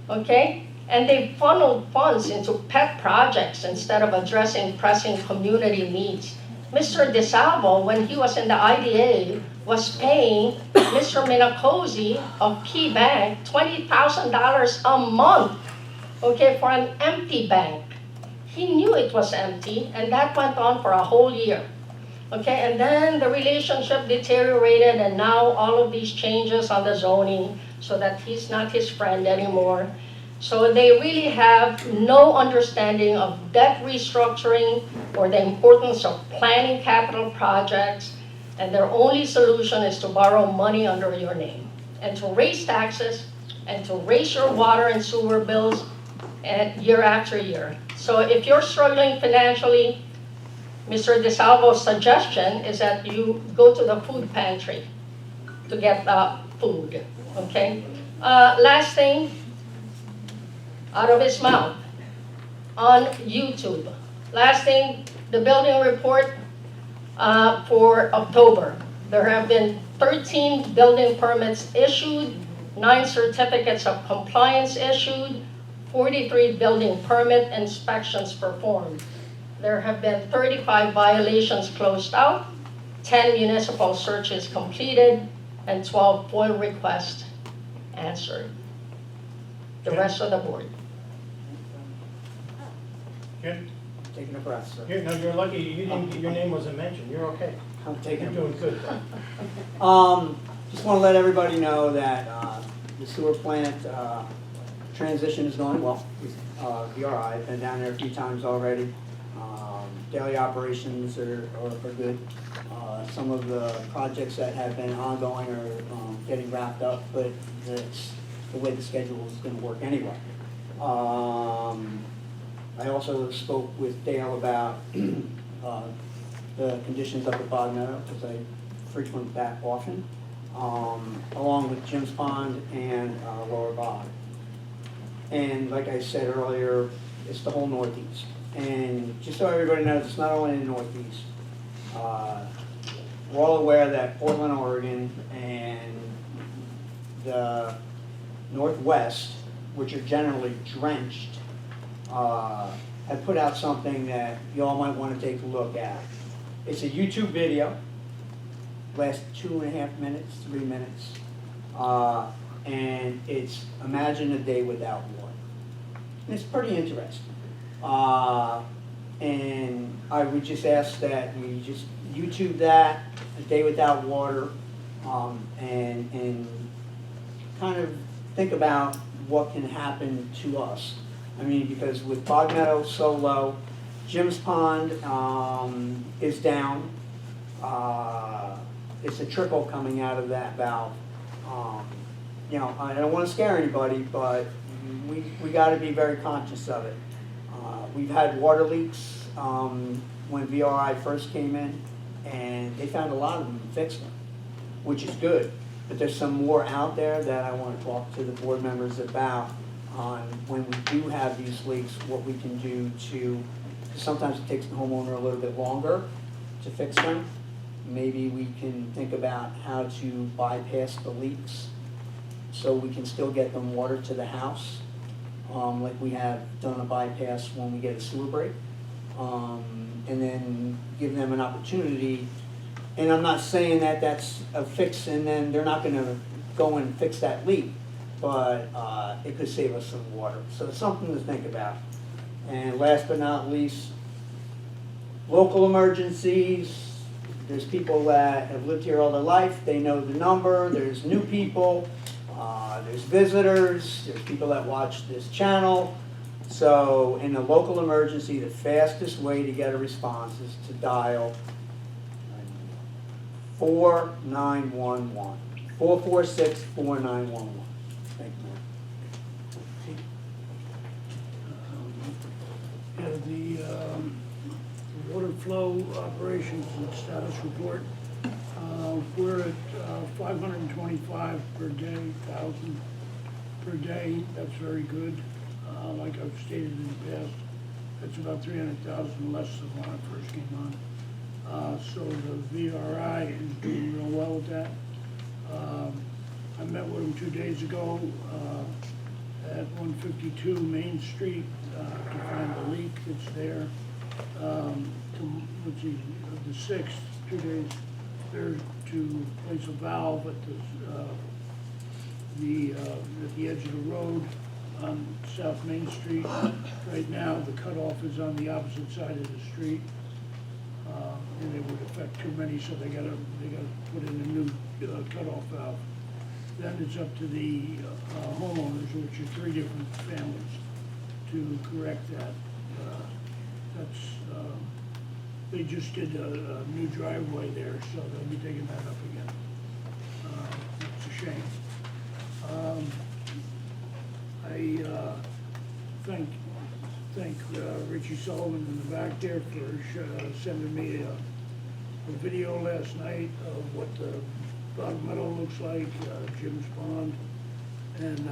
B: okay? And they funneled funds into pet projects instead of addressing pressing community needs. Mr. DeSalvo, when he was in the IDA, was paying Mr. Minacosi of Key Bank $20,000 a month, okay, for an empty bank. He knew it was empty, and that went on for a whole year. Okay, and then the relationship deteriorated, and now all of these changes on the zoning, so that he's not his friend anymore. So they really have no understanding of debt restructuring or the importance of planning capital projects, and their only solution is to borrow money under your name, and to raise taxes, and to raise your water and sewer bills year after year. So if you're struggling financially, Mr. DeSalvo's suggestion is that you go to the food pantry to get food, okay? Last thing, out of his mouth, on YouTube. Last thing, the building report for October. There have been 13 building permits issued, 9 certificates of compliance issued, 43 building permit inspections performed. There have been 35 violations closed out, 10 municipal searches completed, and 12 FOIL requests answered. The rest of the board.
A: Good.
I: Taking a breath, sir.
A: No, you're lucky, your name wasn't mentioned, you're okay.
I: I'm taking
A: You're
I: a
A: doing good.
I: Just want to let everybody know that the sewer plant transition is going well. VRI, I've been down there a few times already. Daily operations are good. Some of the projects that have been ongoing are getting wrapped up, but it's the way the schedule is going to work anyway. I also spoke with Dale about the conditions up at Bog Meadow, because I frequent that often, along with Jim's Pond and Lower Bog. And like I said earlier, it's the whole Northeast. And just so everybody knows, it's not only in the Northeast. We're all aware that Portland, Oregon, and the Northwest, which are generally drenched, have put out something that you all might want to take a look at. It's a YouTube video, lasts 2.5 minutes, 3 minutes, and it's Imagine a Day Without Water. And it's pretty interesting. And I would just ask that you just YouTube that, A Day Without Water, and kind of think about what can happen to us. I mean, because with Bog Meadow so low, Jim's Pond is down. It's a trickle coming out of that valve. You know, I don't want to scare anybody, but we got to be very conscious of it. We've had water leaks when VRI first came in, and they found a lot of them and fixed them, which is good. But there's some more out there that I want to talk to the board members about on when we do have these leaks, what we can do to, because sometimes it takes the homeowner a little bit longer to fix them. Maybe we can think about how to bypass the leaks so we can still get them water to the house, like we have done a bypass when we get a sewer break, and then give them an opportunity. And I'm not saying that that's a fix and then they're not gonna go and fix that leak, but it could save us some water. So it's something to think about. And last but not least, local emergencies. There's people that have lived here all their life, they know the number. There's new people, there's visitors, there's people that watch this channel. So in a local emergency, the fastest way to get a response is to dial 4911, 446-4911. Thank you.
R: The water flow operations and status report. We're at 525 per day, 1,000 per day. That's very good. Like I've stated in the past, that's about 300,000 less than when I first came on. So the VRI is doing real well with that. I met with them 2 days ago at 152 Main Street to find the leak that's there. Let's see, the 6th, 2 days there to place a valve at the edge of the road on South Main Street. Right now, the cutoff is on the opposite side of the street, and it would affect too many, so they gotta put in a new cutoff valve. Then it's up to the homeowners, which are 3 different families, to correct that. They just did a new driveway there, so they'll be digging that up again. It's a shame. I thank Richie Sullivan in the back there for sending me a video last night of what the Bog Meadow looks like, Jim's Pond. And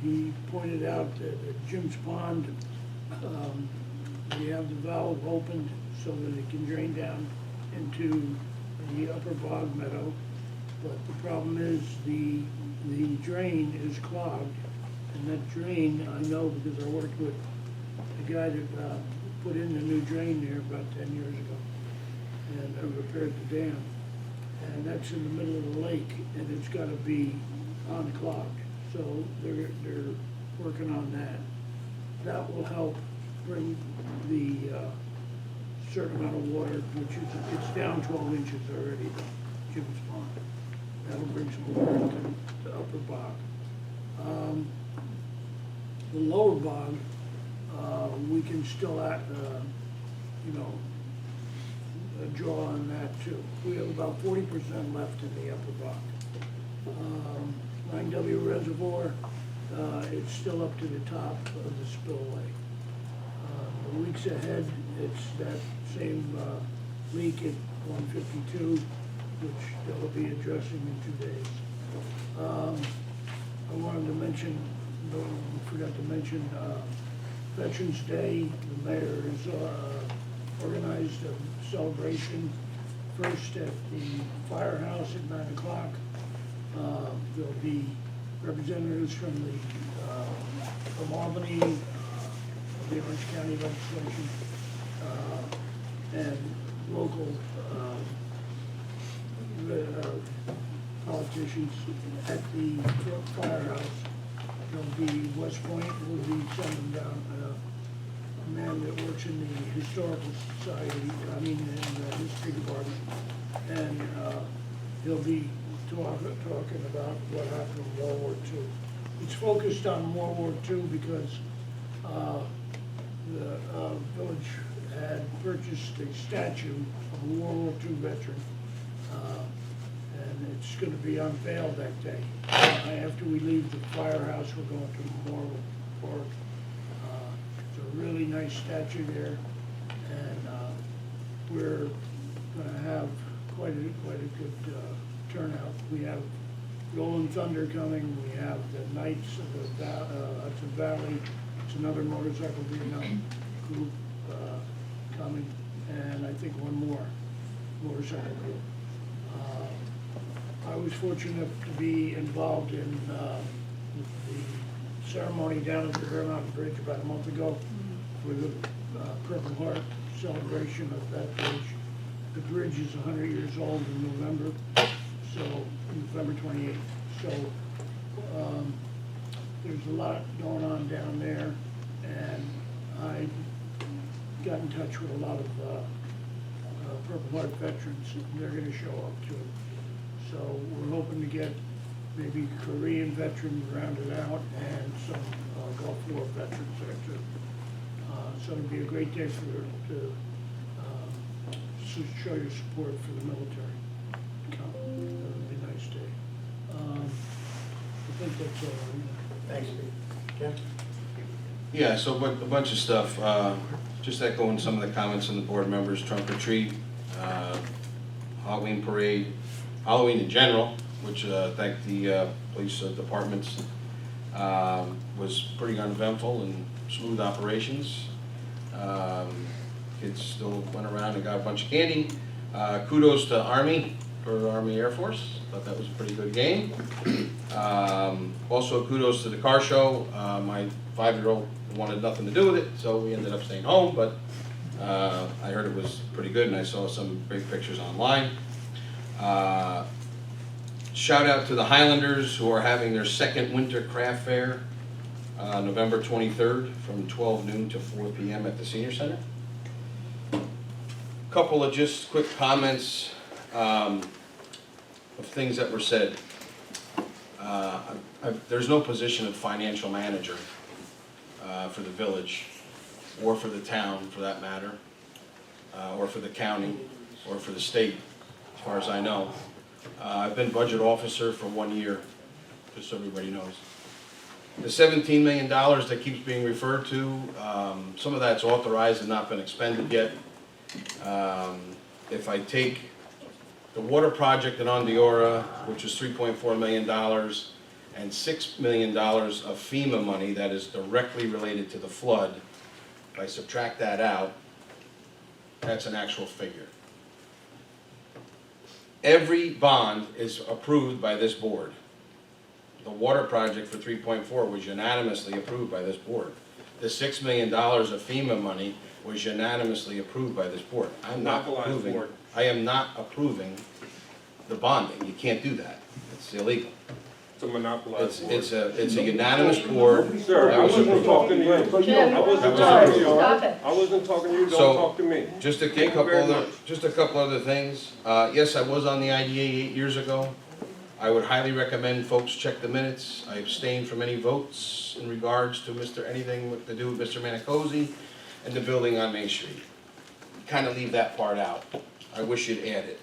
R: he pointed out that at Jim's Pond, we have the valve opened so that it can drain down into the upper Bog Meadow. But the problem is the drain is clogged. And that drain, I know because I worked with the guy that put in the new drain there about 10 years ago and repaired the dam. And that's in the middle of the lake, and it's got to be unclogged. So they're working on that. That will help bring the certain amount of water, which is, it's down 12 inches already, Jim's Pond. That'll bring some water into the upper bog. The lower bog, we can still draw on that too. We have about 40% left in the upper bog. 9W Reservoir, it's still up to the top of the spillway. The weeks ahead, it's that same leak at 152, which they'll be addressing in 2 days. I wanted to mention, forgot to mention, Veterans Day. The mayor has organized a celebration first at the firehouse at 9 o'clock. There'll be representatives from Albany, the Orange County legislation, and local politicians at the firehouse. There'll be West Point, will be sending down a man that works in the historical society, in the history department, and he'll be talking about what happened in World War II. It's focused on World War II because the village had purchased a statue of a World War II veteran, and it's going to be unveiled that day. After we leave the firehouse, we're going to Memorial Park. It's a really nice statue there, and we're going to have quite a good turnout. We have Rolling Thunder coming. We have the Knights of the Hudson Valley. It's another motorcycle Vietnam group coming, and I think one more motorcycle group. I was fortunate enough to be involved in the ceremony down at the Bear Mountain Bridge about a month ago with the Purple Heart celebration of that bridge. The bridge is 100 years old in November, so November 28th. So there's a lot going on down there, and I got in touch with a lot of Purple Heart veterans, and they're going to show up too. So we're hoping to get maybe Korean veterans rounded out and some Gulf War veterans there too. So it'd be a great day to show your support for the military. It'd be a nice day. I think that's all.
A: Thanks, Pete. Ken?
F: Yeah, so a bunch of stuff, just echoing some of the comments from the board members, trunk or treat, Halloween parade, Halloween in general, which thank the police departments, was pretty uneventful and smooth operations. Kids still went around and got a bunch of candy. Kudos to Army. for Army Air Force. Thought that was a pretty good game. Also kudos to the car show. My 5-year-old wanted nothing to do with it, so we ended up staying home, but I heard it was pretty good, and I saw some great pictures online. Shout out to the Highlanders, who are having their second winter craft fair, November 23rd, from 12 noon to 4 p.m. at the Senior Center. Couple of just quick comments of things that were said. There's no position of financial manager for the village, or for the town, for that matter, or for the county, or for the state, as far as I know. I've been budget officer for 1 year, just so everybody knows. The $17 million that keeps being referred to, some of that's authorized and not been expended yet. If I take the water project in Ondiora, which is $3.4 million, and $6 million of FEMA money that is directly related to the flood, if I subtract that out, that's an actual figure. Every bond is approved by this board. The water project for 3.4 was unanimously approved by this board. The $6 million of FEMA money was unanimously approved by this board. I am not approving the bonding. You can't do that. It's illegal.
Q: It's a monopolized board.
F: It's a unanimous board.
Q: Sir, I wasn't talking to you.
B: Jim,
Q: I wasn't talking to you.
B: stop it.
Q: I wasn't talking to you,
F: So,
Q: don't talk to me.
F: Just a
Q: Thank you
F: couple
Q: very
F: other,
Q: much.
F: just a couple other things. Yes, I was on the IDA 8 years ago. I would highly recommend folks check the minutes. I abstained from any votes in regards to anything to do with Mr. Manicozy and the building on Main Street. Kind of leave that part out. I wish you'd add it.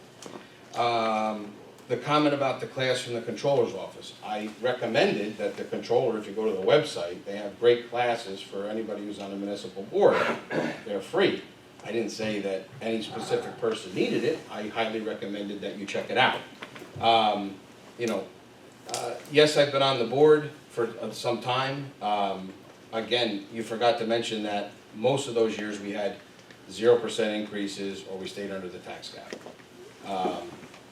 F: The comment about the class from the controller's office. I recommended that the controller, if you go to the website, they have great classes for anybody who's on a municipal board. They're free. I didn't say that any specific person needed it. I highly recommended that you check it out. Yes, I've been on the board for some time. Again, you forgot to mention that most of those years we had 0% increases or we stayed under the tax cap.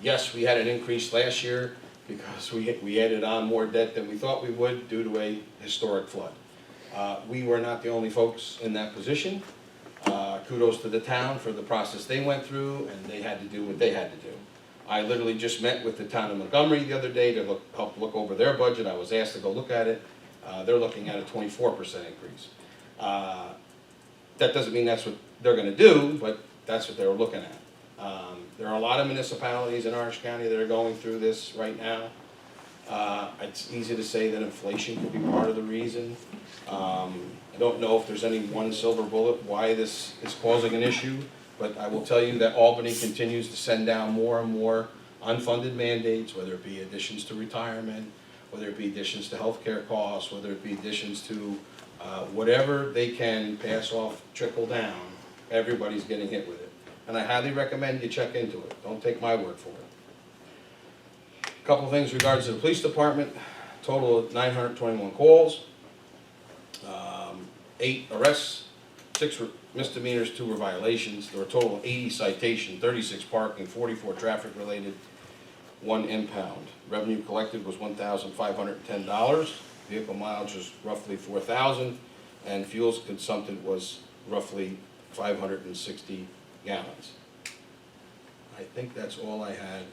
F: Yes, we had an increase last year because we added on more debt than we thought we would due to a historic flood. We were not the only folks in that position. Kudos to the town for the process they went through, and they had to do what they had to do. I literally just met with the town of Montgomery the other day to help look over their budget. I was asked to go look at it. They're looking at a 24% increase. That doesn't mean that's what they're going to do, but that's what they were looking at. There are a lot of municipalities in Orange County that are going through this right now. It's easy to say that inflation could be part of the reason. I don't know if there's any one silver bullet why this is causing an issue, but I will tell you that Albany continues to send down more and more unfunded mandates, whether it be additions to retirement, whether it be additions to healthcare costs, whether it be additions to whatever they can pass off, trickle down, everybody's getting hit with it. And I highly recommend you check into it. Don't take my word for it. A couple things in regards to the police department. Total of 921 calls, 8 arrests, 6 misdemeanors, 2 were violations. There were a total of 80 citations, 36 parking, 44 traffic related, 1 impound. Revenue collected was $1,510. Vehicle mileage was roughly 4,000, and fuels consumption was roughly 560 gallons. I think that's all I had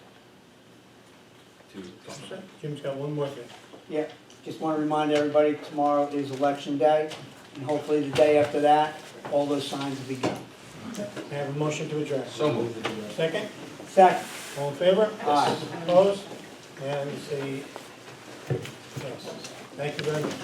F: to talk about.
A: Jim's got one more thing.
I: Yeah, just want to remind everybody, tomorrow is election day, and hopefully the day after that, all those signs will be gone.
A: I have a motion to adjourn.
F: So moved.
A: Second?
I: Second.
A: All in favor?
I: Aye.
A: Opposed? And the, yes. Thank you very much.